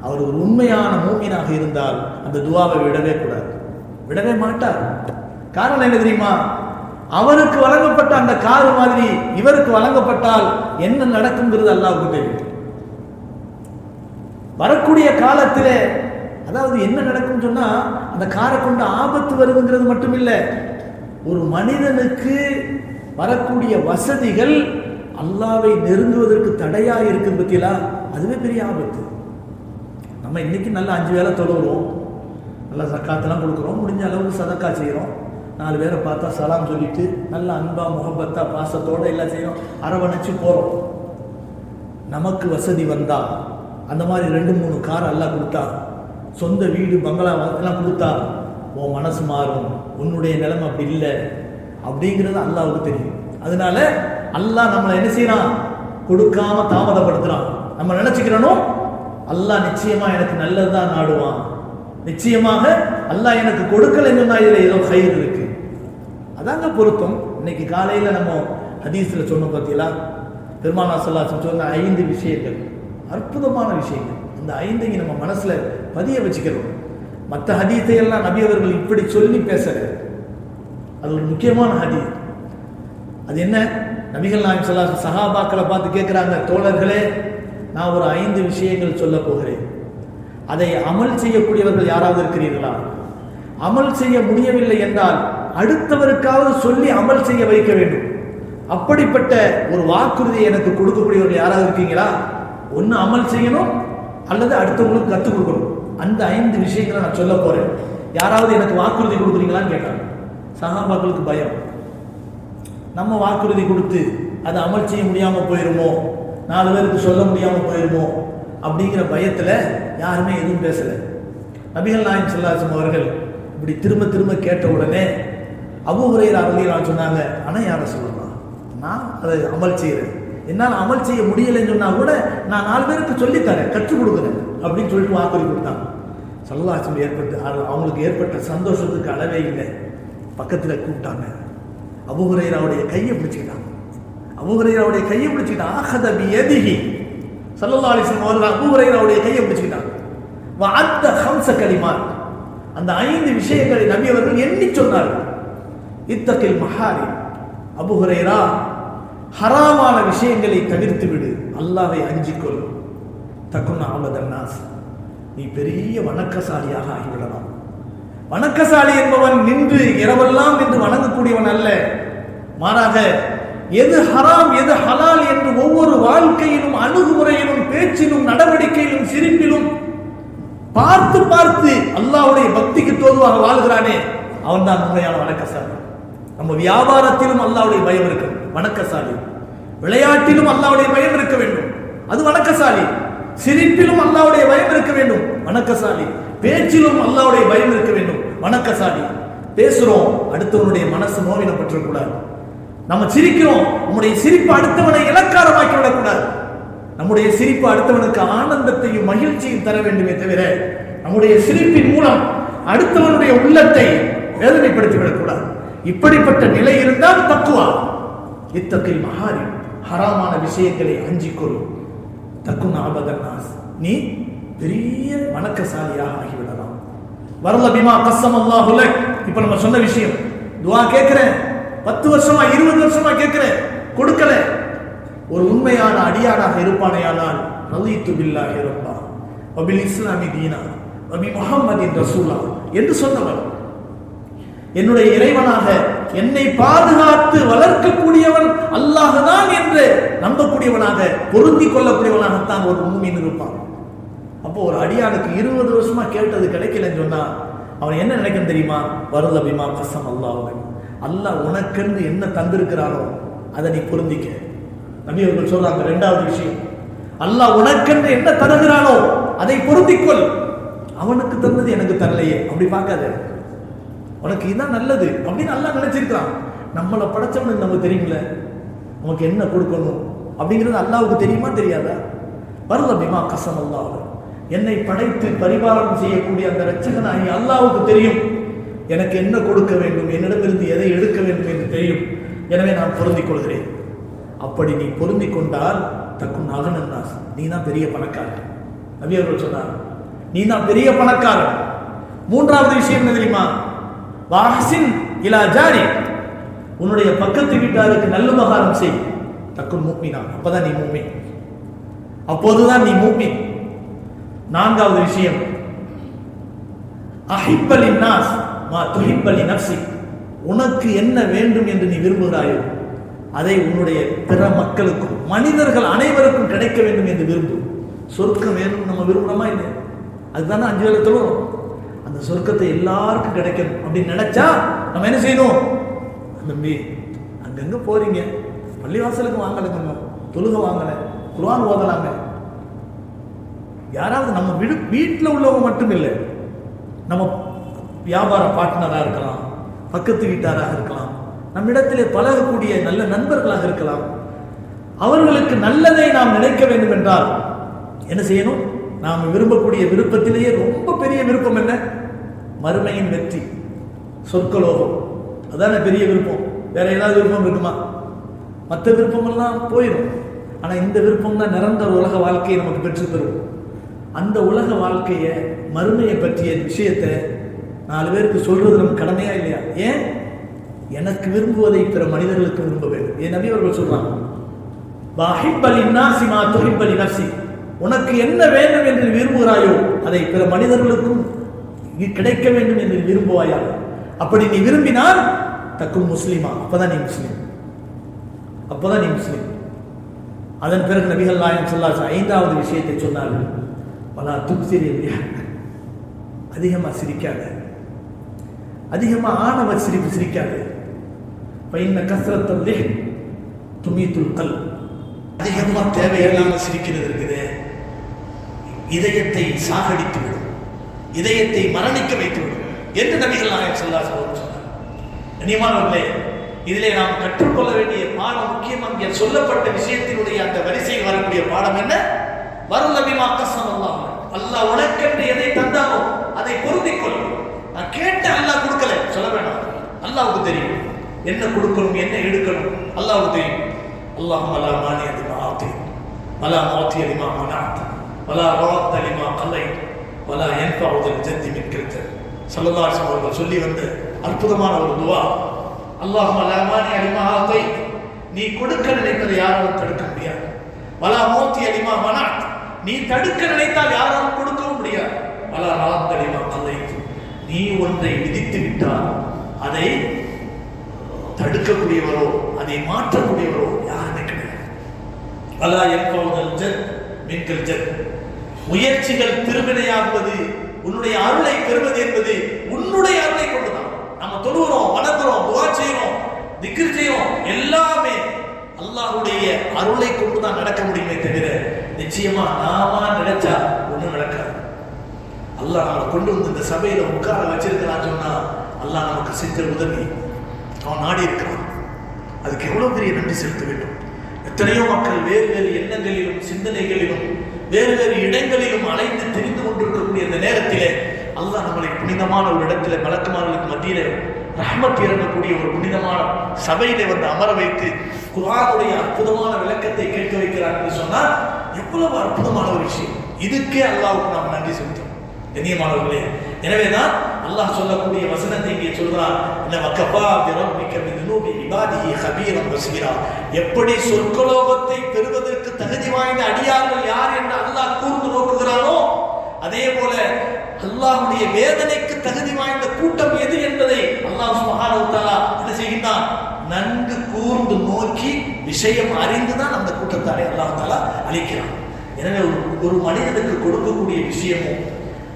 Speaker 1: அவர் ஒரு உண்மையான மூமினாக இருந்தால் அந்த துவாவை விடவே கூடாது, விடவே மாட்டார். காரணம் என்ன தெரியுமா? அவருக்கு வழங்கப்பட்ட அந்த காரு மாதிரி இவருக்கு வழங்கப்பட்டால் என்ன நடக்குங்கிறது அல்லாஹ்வுக்கு தெரியும். வரக்கூடிய காலத்திலே அதாவது என்ன நடக்கும் சொன்னா, அந்த காரை கொண்டு ஆபத்து வருதுங்கிறது மட்டும் இல்லை, ஒரு மனிதனுக்கு வரக்கூடிய வசதிகள் அல்லாஹ்வை நெருங்குவதற்கு தடையா இருக்கு பத்தியா, அதுவே பெரிய ஆபத்து. நம்ம இன்னைக்கு நல்லா 5 வேளை தொழுகிறோம், நல்லா சக்காத்தெல்லாம் கொடுக்குறோம், முடிஞ்ச அளவுக்கு சதக்கா செய்கிறோம், 4 பேரை பார்த்தா சலாம் சொல்லிட்டு நல்ல அன்பா முகப்பத்தா பாசத்தோட எல்லாம் செய்யறோம், அரவணைச்சு போறோம். நமக்கு வசதி வந்தா அந்த மாதிரி 2-3 கார் அல்லாஹ் கொடுத்தா, சொந்த வீடு பங்களா எல்லாம் கொடுத்தா, உன் மனசு மாறும், உன்னுடைய நிலைமை அப்படி இல்லை அப்படிங்கிறது அல்லாஹ்வுக்கு தெரியும். அதனால அல்லாஹ் நம்மளை என்ன செய்யறான், கொடுக்காம தாமதப்படுத்துறான். நம்ம நினைச்சுக்கிறோம் அல்லாஹ் நிச்சயமா எனக்கு நல்லதுதான் நாடுவான், நிச்சயமாக அல்லாஹ் எனக்கு கொடுக்கலன்னு சொன்னா இதுல ஏதோ கயிறு இருக்கு, அதாங்க பொருத்தம். இன்னைக்கு காலையில நம்ம ஹதீஸ்ல சொன்ன பத்தியெல்லாம் பெருமானார் ஸல்லல்லாஹு அலைஹி வஸல்லம் சொன்ன 5 விஷயங்கள், அற்புதமான விஷயங்கள். அந்த 5ஐயும் நம்ம மனசுல பதிய வச்சுக்கிறோம். மற்ற ஹதீஸை எல்லாம் நபி அவர்கள் இப்படி சொல்லி பேசல, அது ஒரு முக்கியமான ஹதீஸ். அது என்ன? நபிகள் நாயகம் ஸல்லல்லாஹு அலைஹி வஸல்லம் சஹாபாக்களை பார்த்து கேட்கிறாங்க, தோழர்களே நான் ஒரு 5 விஷயங்கள் சொல்ல போகிறேன், அதை அமல் செய்யக்கூடியவர்கள் யாராவது இருக்கிறீர்களா? அமல் செய்ய முடியவில்லை என்றால் அடுத்தவருக்காவது சொல்லி அமல் செய்ய வைக்க வேண்டும். அப்படிப்பட்ட ஒரு வாக்குறுதியை எனக்கு கொடுக்கக்கூடியவர்கள் யாராவது இருக்கீங்களா? ஒன்று அமல் செய்யணும் அல்லது அடுத்தவங்களுக்கு கற்றுக் கொடுக்கணும். அந்த 5 விஷயங்களை நான் சொல்ல போறேன், யாராவது எனக்கு வாக்குறுதி கொடுக்குறீங்களான்னு கேட்டாங்க. சஹாபாக்களுக்கு பயம், நம்ம வாக்குறுதி கொடுத்து அதை அமல் செய்ய முடியாம போயிருமோ, 4 பேருக்கு சொல்ல முடியாம போயிருமோ அப்படிங்கிற பயத்துல யாருமே எதுவும் பேசல. நபிகள் நாயகம் ஸல்லல்லாஹு அலைஹி வஸல்லம் அவர்கள் இப்படி திரும்ப திரும்ப கேட்ட உடனே அபூ ஹுரைரா ரலியல்லாஹு சொன்னாங்க, ஆனா யார சொல்லலாம், நான் அதை அமல் செய்யறேன், என்னால் அமல் செய்ய முடியலைன்னு சொன்னா கூட நான் 4 பேருக்கு சொல்லித்தரேன், கற்றுக் கொடுக்குறேன் அப்படின்னு சொல்லிட்டு வாக்குறுதி கொடுத்தாங்க. ஸல்லல்லாஹு அலைஹி வஸல்லம் அவங்களுக்கு ஏற்பட்ட சந்தோஷத்துக்கு அளவே இல்லை. பக்கத்துல கூப்பிட்டாங்க, அபூ ஹுரைராவுடைய கையை பிடிச்சிக்கிட்டாங்க. அபூ ஹுரைராவுடைய கையை பிடிச்சிக்கிட்டாங்க. ஆஹத பியதிஹி ஸல்லல்லாஹு அலைஹி வஸல்லம் அவர்கள் அபூ ஹுரைராவுடைய கையை பிடிச்சிக்கிட்டாங்க. வஅத்த 5 கலிமாத், அந்த 5 விஷயங்களை நபி அவர்கள் எண்ணி சொன்னார்கள். இத்தகில் மஹாரிம், அபூ ஹுரைரா ஹராமான விஷயங்களை தவிர்த்து விடு, அல்லாஹ்வை அஞ்சிக்கொள், தகுன் அபதன் நாஸ், நீ பெரிய வணக்கசாலியாக ஆகிவிடலாம். வணக்கசாலி என்பவன் நின்று இரவெல்லாம் நின்று வணங்கக்கூடியவன் அல்ல, மாறாக எது ஹராம் எது ஹலால் என்று ஒவ்வொரு வாழ்க்கையிலும் அணுகுமுறையிலும் பேச்சிலும் நடவடிக்கையிலும் சிரிப்பிலும் பார்த்து பார்த்து அல்லாஹ்வுடைய பக்திக்கு தோதுவாக வாழ்கிறானே அவன் தான் உண்மையான வணக்கசாலி. நம்ம வியாபாரத்திலும் அல்லாஹ்வுடைய பயம் இருக்கும், வணக்கசாலி. விளையாட்டிலும் அல்லாஹ்வுடைய பயம் இருக்க வேண்டும், அது வணக்கசாலி. சிரிப்பிலும் அல்லாஹ்வுடைய பயம் இருக்க வேண்டும், வணக்கசாலி. பேச்சிலும் அல்லாஹ்வுடைய பயம் இருக்க வேண்டும், வணக்கசாலி. பேசுறோம், அடுத்தவனுடைய மனசு நோவினப்பற்றக்கூடாது. நம்ம சிரிக்கிறோம், நம்முடைய சிரிப்பு அடுத்தவனை இலக்காரமாக்கி விடக்கூடாது. நம்முடைய சிரிப்பு அடுத்தவனுக்கு ஆனந்தத்தையும் மகிழ்ச்சியும் தர வேண்டுமே தவிர நம்முடைய சிரிப்பின் மூலம் அடுத்தவனுடைய உள்ளத்தை வேதனைப்படுத்தி விடக்கூடாது. இப்படிப்பட்ட நிலை இருந்தால் தக்குவா. இத்தகில் மஹாரிம், ஹராமான விஷயங்களை அஞ்சிக்கொள், தக்குன் அபதன் நாஸ், நீ பெரிய வணக்கசாலியாக ஆகிவிடலாம். வரல பிமா கஸ்ஸம் அல்லாஹு லக். இப்ப நம்ம சொன்ன விஷயம், துஆ கேட்கிறேன், 10 வருஷமா 20 வருஷமா கேட்கிறேன், கொடுக்கல. ஒரு உண்மையான அடியானாக இருப்பானேயானால் ரலீது பில்லாஹி ரப்பா வ பில் இஸ்லாமி தீனா வ பி முஹம்மதின் ரசூலா என்று சொன்னவர், என்னுடைய இறைவனாக என்னை பாதுகாத்து வளர்க்கக்கூடியவன் அல்லாஹ் தான் என்று நம்பக்கூடியவனாக பொருந்தி கொள்ளக்கூடியவனாகத்தான் ஒரு மூமின் இருப்பான். அப்போ ஒரு அடியானுக்கு 20 வருஷமா கேட்டது கிடைக்கலன்னு சொன்னா அவன் என்ன நினைக்கணும் தெரியுமா? வருத பிமா கஸ்ஸம் அல்லாஹ், அல்லாஹ் உனக்கென்று என்ன தந்திருக்கிறானோ அதை நீ பொருந்திக்க. நபி அவர்கள் சொல்றாங்க, இரண்டாவது விஷயம், அல்லாஹ் உனக்கென்று என்ன தருகிறானோ அதை பொருந்திக்கொள். அவனுக்கு தந்தது எனக்கு தரலையே அப்படி பார்க்காத, உனக்கு இதுதான் நல்லது அப்படின்னு அல்லாஹ் நினைச்சிருக்கிறான். நம்மளை படைச்சவனுக்கு நமக்கு தெரியுமில்ல நமக்கு என்ன கொடுக்கணும் அப்படிங்கிறது அல்லாஹ்வுக்கு தெரியுமா தெரியாதா? வருத பிமா கஸ்ஸம் அல்லாஹ், என்னை படைத்து பரிபாலனம் செய்யக்கூடிய அந்த இரட்சகனாகி அல்லாஹ்வுக்கு தெரியும் எனக்கு என்ன கொடுக்க வேண்டும், என்னிடமிருந்து எதை எடுக்க வேண்டும் என்று தெரியும். எனவே நான் பொருந்திக் கொள்கிறேன். அப்படி நீ பொருந்திக் கொண்டால் தக்கும் அகனன்னாஸ், நீ தான் பெரிய பணக்காரன். நபி அவர்கள் சொன்னார், நீ தான் பெரிய பணக்காரன். மூன்றாவது விஷயம் என்ன தெரியுமா? வாஹ்சின் இலா ஜாரி, உன்னுடைய பக்கத்து வீட்டாருக்கு நல்லுபகாரம் செய். தக்கும் முஃமினா, அப்பதான் நீ முஃமின், அப்போதுதான் நீ முஃமின். நான்காவது விஷயம், அஹிப்பலின் நாஸ் மா துஹிப்பலி நஃப்ஸி, உனக்கு என்ன வேண்டும் என்று நீ விரும்புகிறாயோ அதை உன்னுடைய பிற மக்களுக்கும் மனிதர்கள் அனைவருக்கும் கிடைக்க வேண்டும் என்று விரும்பு. சொர்க்கம் வேணும் நம்ம விரும்புகிறோமா இல்லை? அதுதானே 5 வேளை தொழுகிறோம். அந்த சொர்க்கத்தை எல்லாருக்கும் கிடைக்கணும் அப்படின்னு நினைச்சா நம்ம என்ன செய்யணும்? தம்பி அங்கங்க போறீங்க, பள்ளிவாசலுக்கு வாங்கலைங்க, தொழுக வாங்கலை, குர்ஆன் ஓதலாங்க. யாராவது நம்ம வீட்டில் உள்ளவங்க மட்டும் இல்லை, நம்ம வியாபார பார்ட்னராக இருக்கலாம், பக்கத்து வீட்டாராக இருக்கலாம், நம்மிடத்திலே பழகக்கூடிய நல்ல நண்பர்களாக இருக்கலாம். அவர்களுக்கு நல்லதை நாம் நினைக்க வேண்டும் என்றால் என்ன செய்யணும்? நாம் விரும்பக்கூடிய விருப்பத்திலேயே ரொம்ப பெரிய விருப்பம் என்ன? மறுமையின் வெற்றி, சொர்க்கலோகம். அதான பெரிய விருப்பம். வேற ஏதாவது விருப்பம் இருக்குமா? மற்ற விருப்பமெல்லாம் போயிடும். ஆனால் இந்த விருப்பம் தான் நிரந்தர உலக வாழ்க்கையை நமக்கு பெற்று தரும். அந்த உலக வாழ்க்கையை, மறுமையை பற்றிய விஷயத்தை 4 பேருக்கு சொல்றது நம்ம கடமையா இல்லையா? ஏன்? எனக்கு விரும்புவதை பிற மனிதர்களுக்கு விரும்ப வேண்டும். என் நபி அவர்கள் சொல்றாங்க, உனக்கு என்ன வேண்டும் என்று விரும்புகிறாயோ அதை பிற மனிதர்களுக்கும் கிடைக்க வேண்டும் என்று விரும்புவாயா? அப்படி நீ விரும்பினால் தக்கும் முஸ்லிமா, அப்பதான் நீ முஸ்லிம், அப்பதான் நீ முஸ்லிம். அதன் பிறகு நபிகள் நாயகம் ஸல்லல்லாஹு அலைஹி வஸல்லம் 5வது விஷயத்தை சொன்னார்கள், வலா துக்ஸிரி, அதிகமா சிரிக்காத, அதிகமா ஆணவ சிரிப்பு சிரிக்காத. பைன்ன கஸ்ரத்தல் லிஹ் துமீத்துல் கல்ப், அதிகமா தேவையில்லாம சிரிக்கிறது இருக்குது, இதயத்தை சாகடித்து விடும், இதயத்தை மரணிக்க வைத்து விடும் என்று நபிகள் நாயகம் ஸல்லல்லாஹு அலைஹி வஸல்லம் சொன்னார். கண்ணியமானவர்களே, இதிலே நாம் கற்றுக்கொள்ள வேண்டிய பாடம் முக்கியம். அங்கே சொல்லப்பட்ட விஷயத்தினுடைய அந்த வரிசையில் வரக்கூடிய பாடம் என்ன? வருத பிமா கஸ்ஸம் அல்லாஹ், அல்லாஹ் உனக்கென்று எதை தந்தானோ அதை பொருந்திக் கொள். நான் கேட்ட அல்லாஹ் கொடுக்கல சொல்ல வேண்டாம், அல்லாஹ்வுக்கு தெரியும் என்ன கொடுக்கணும் என்ன எடுக்கணும், அல்லாஹ்வுக்கு தெரியும். அல்லாஹும்ம லா மானிஅ லிமா ஆதி வலா முஅத்திய லிமா மனஅத் வலா ராத்த லிமா கலைத் வலா யன்ஃபஉ தில் ஜத்தி மின்கல் ஜத். ஸல்லல்லாஹு அலைஹி வஸல்லம் அவர்கள் சொல்லி வந்த அற்புதமான ஒரு துஆ. அல்லாஹும்ம லா மானிஅ லிமா ஆதி, நீ கொடுக்க நினைப்பதை யாராலும் தடுக்க முடியாது. வலா முஅத்திய லிமா மனஅத், நீ தடுக்க நினைத்தால் யாராலும் கொடுக்கவும் முடியாது. வலா ராத்த லிமா கலைத், நீ ஒன்றை விதித்து விட்டால் அதை தடுக்கக்கூடியவரோ அதை மாற்றக்கூடியவரோ யாருமே கிடையாது. வலா யன்ஃபஉ தில் ஜத் மின்கல் ஜத், முயற்சிகள் திருவினையாகுவது, உன்னுடைய அருளை பெறுவது என்பது உன்னுடைய அருளை கொண்டுதான். நம்ம தொழுகிறோம், வணங்குறோம், துஆ செய்றோம், திக்ர் செய்றோம், எல்லாமே அல்லாஹ்வுடைய அருளை கொண்டுதான் நடக்க முடியுமே தவிர நிச்சயமா நாம நினைச்சா ஒண்ணும் நடக்காது. அல்லாஹ் நம்மளை கொண்டு வந்து இந்த சபையில உட்கார வச்சிருக்கிறான்னு சொன்னா அல்லாஹ் நமக்கு செஞ்ச உதவி, அவன் நாடி இருக்கிறான். அதுக்கு எவ்வளவு பெரிய நன்றி செலுத்த வேண்டும். எத்தனையோ மக்கள் வேறு வேறு எண்ணங்களிலும் சிந்தனைகளிலும் வேறு வேறு இடங்களிலும் அலைந்து திரிந்து கொண்டிருக்கக்கூடிய இந்த நேரத்திலே அல்லாஹ் நம்மளை புனிதமான ஒரு இடத்துல மலக்குமார்களுக்கு மத்தியில ரஹ்மத் இறங்கக்கூடிய ஒரு புனிதமான சபையிலே வந்து அமர வைத்து குர்ஆனுடைய அற்புதமான விளக்கத்தை கேட்க வைக்கிறார் என்று சொன்னால் எவ்வளவு அற்புதமான ஒரு விஷயம். இதுக்கே அல்லாஹ்வுக்கு நாம் நன்றி செலுத்தோம். கண்ணியமானவர்களே, எனவேதான் அல்லாஹ் சொல்லக்கூடிய வசனத்தை இங்கே சொல்றான், இன்ன வகஃபா பிரப்பிக பிதுனூபி இபாதிஹி கபீரன் பஸீரா. எப்படி சொர்க்கலோகத்தை பெறுவதற்கு தகுதி வாய்ந்த அடியார்கள் யார் என்று அல்லாஹ் கூர்ந்து நோக்குகிறானோ, அதே போல அல்லாஹ்வுடைய வேதனைக்கு தகுதி வாய்ந்த கூட்டம் எது என்பதை அல்லாஹ் சுப்ஹானஹு வ தஆலா என்ன செய்கிறான், நன்கு கூர்ந்து நோக்கி விஷயம் அறிந்துதான் அந்த கூட்டத்தாரை அல்லாஹ் தஆலா அளிக்கிறான். எனவே ஒரு மனிதனுக்கு கொடுக்கக்கூடிய விஷயமும்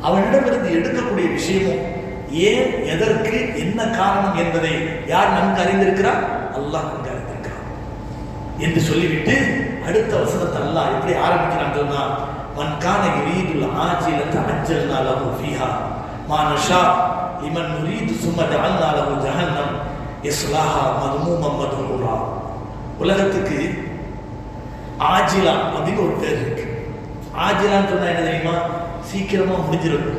Speaker 1: அவனிடமிருந்து எடுக்கக்கூடிய விஷயமும் ஏன், எதற்கு, என்ன காரணம் என்பதை யார் நன்கு அறிந்திருக்கிறார்? அல்லாஹ் நன்கு அறிந்திருக்கிறான் என்று சொல்லிவிட்டு அடுத்த வசனத்தை அல்லாஹ் எப்படி ஆரம்பிக்கிறான் சொன்னா, மன் கான யுரீதுல் ஆஜிலத அஜ்ஜல்னா லஹு ஃபீஹா மா நஷா லிமன் நுரீது சும்ம ஜஅல்னா லஹு ஜஹன்னம் யஸ்லாஹா மதுமூமம் மதுரூரா. உலகத்துக்கு ஆஜிலா அப்படின்னு ஒரு பேர் இருக்கு. ஆஜிலான்னு சொன்னா என்ன தெரியுமா? சீக்கிரமா முடிஞ்சிடும்,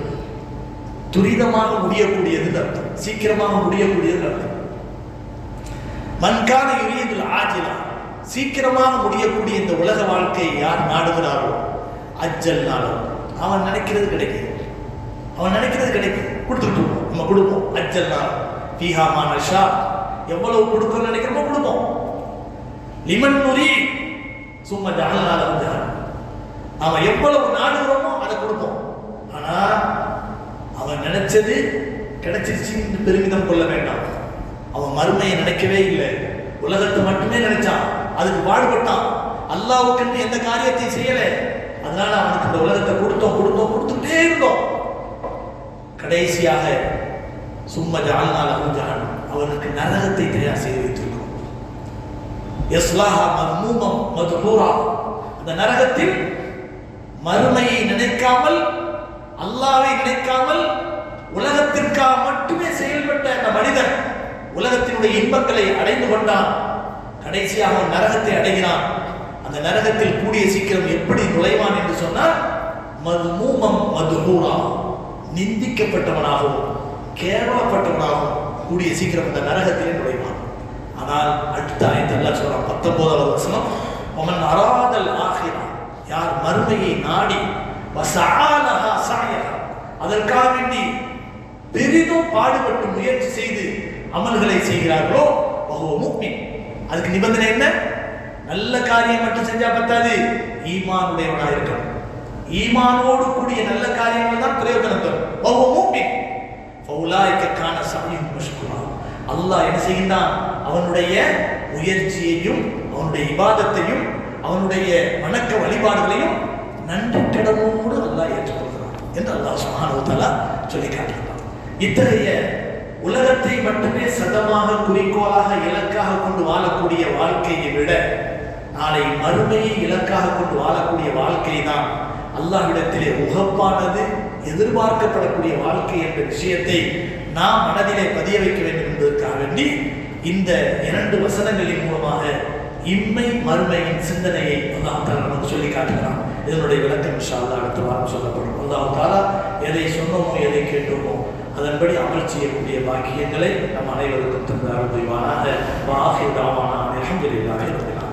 Speaker 1: துரிதமாக முடியக்கூடியது அர்த்தம், சீக்கிரமாக முடியக்கூடியது அர்த்தம். மன்கான யுரீதுல் ஆஜிலா, சீக்கிரமாக முடியக்கூடிய இந்த உலக வாழ்க்கையை யார் நாடுகிறாரோ அஜ்ஜல்னாலும் அவன் நினைக்கிறது கிடைக்கும், அவன் நினைக்கிறது கிடைக்கும், கொடுத்துட்டு நம்ம கொடுப்போம். அஜ்ஜல்னாலும் ஃபீஹா மா நஷா, எவ்வளவு கொடுக்கணும்னு நினைக்கிறோமோ கொடுப்போம். லிமன் நுரீத் சும்ம ஜஅல்னா லஹு ஜஹன்னம், அவன் எவ்வளவு நாடுகிறோமோ அதை கொடுப்போம். ஆனா அவன் நினைச்சது கிடைச்சிருச்சு பெருமிதம் கொள்ள வேண்டாம். அவன் மறுமையை நினைக்கவே இல்லை, உலகத்தை மட்டுமே நினைச்சான், அதுக்கு பாடுபட்டான், அல்லாஹ்வுக்கு எந்த காரியத்தை செய்யல. அதனால அவனுக்கு இந்த உலகத்தை கொடுத்துட்டே இருந்தோம். கடைசியாக சும்ம ஜஅல்னா லஹு ஜஹன்னம், அவனுக்கு நரகத்தை தயார் செய்து வைத்திருக்கிறோம். யஸ்லாஹா மதுமூமம் மதுரூரா, அந்த நரகத்தில் மறுமையை நினைக்காமல், அல்லாஹ்வை நினைக்காமல், உலகத்திற்காக மட்டுமே செயல்பட்ட அந்த மனிதன் உலகத்தினுடைய இன்பங்களை அடைந்து கொண்டான். கடைசியாக அவன் நரகத்தை அடைகிறான். அந்த நரகத்தில் கூடிய சீக்கிரம் எப்படி நுழைவான் என்று சொன்னால், மதுமூமம் மதுரூரா, நிந்திக்கப்பட்டவனாகவும் கேவலப்பட்டவனாகவும் கூடிய சீக்கிரம் அந்த நரகத்திலே நுழைவான். ஆனால் அடுத்த ஆயத்தில் அல்லாஹ் சொல்றான், 19வது வசனம், வமன் அராதல் ஆகிரா, யார் மறுமையை நாடி வஸஅலஹா ஸஅயஹா, அதற்காக வேண்டி பெரிதும் பாடுபட்டு முயற்சி செய்து அமல்களை செய்கிறார்களோ வஹுவ முஃமின், அதுக்கு நிபந்தனை என்ன? நல்ல காரியம் மட்டும் செஞ்சா பத்தாது, ஈமானுடையவனாக இருக்கணும். ஈமானோடு கூடிய நல்ல காரியங்கள் தான் பிரயோஜனம் தரும். வஹுவ முஃமின் ஃபௌலாயிக கான ஸஅயுஹும் மஷ்கூரா, அல்லாஹ் என்ன செய்கிறான், அவனுடைய முயற்சியையும் அவனுடைய இபாதத்தையும் அவனுடைய வணக்க வழிபாடுகளையும் நன்றி கடனோடு அல்லாஹ் ஏற்றுக்கொள்கிறான் என்று அல்லாஹ் சுப்ஹானஹு வ தஆலா சொல்லி காட்டுகிறான். இத்தகைய உலகத்தை மட்டுமே சதமாக குறிக்கோளாக இலக்காக கொண்டு வாழக்கூடிய வாழ்க்கையை விட நாளை மறுமையை இலக்காக கொண்டு வாழக்கூடிய வாழ்க்கை தான் அல்லாஹ்விடத்திலே உகப்பானது, எதிர்பார்க்கப்படக்கூடிய வாழ்க்கை என்ற விஷயத்தை நாம் மனதிலே பதிய வைக்க வேண்டும் என்பதற்காக வேண்டி இந்த 2 வசனங்களின் மூலமாக இம்மை மறுமையின் சிந்தனையை அல்லாஹ் தஆலா நமக்கு சொல்லி காட்டுகிறான். இதனுடைய விளக்கம் இன்ஷா அல்லாஹ் அடுத்த வாரம் சொல்லப்படும். அல்லாஹ் தஆலா எதை சொன்னோமோ எதை கேட்டோமோ அதன்படி அமல் செய்யக்கூடிய பாக்கியங்களை நம் அனைவருக்கும் தந்து அருள்வானாக. வஆஹிரு தஅவானா அல்ஹம்துலில்லாஹி ரப்பில் ஆலமீன்.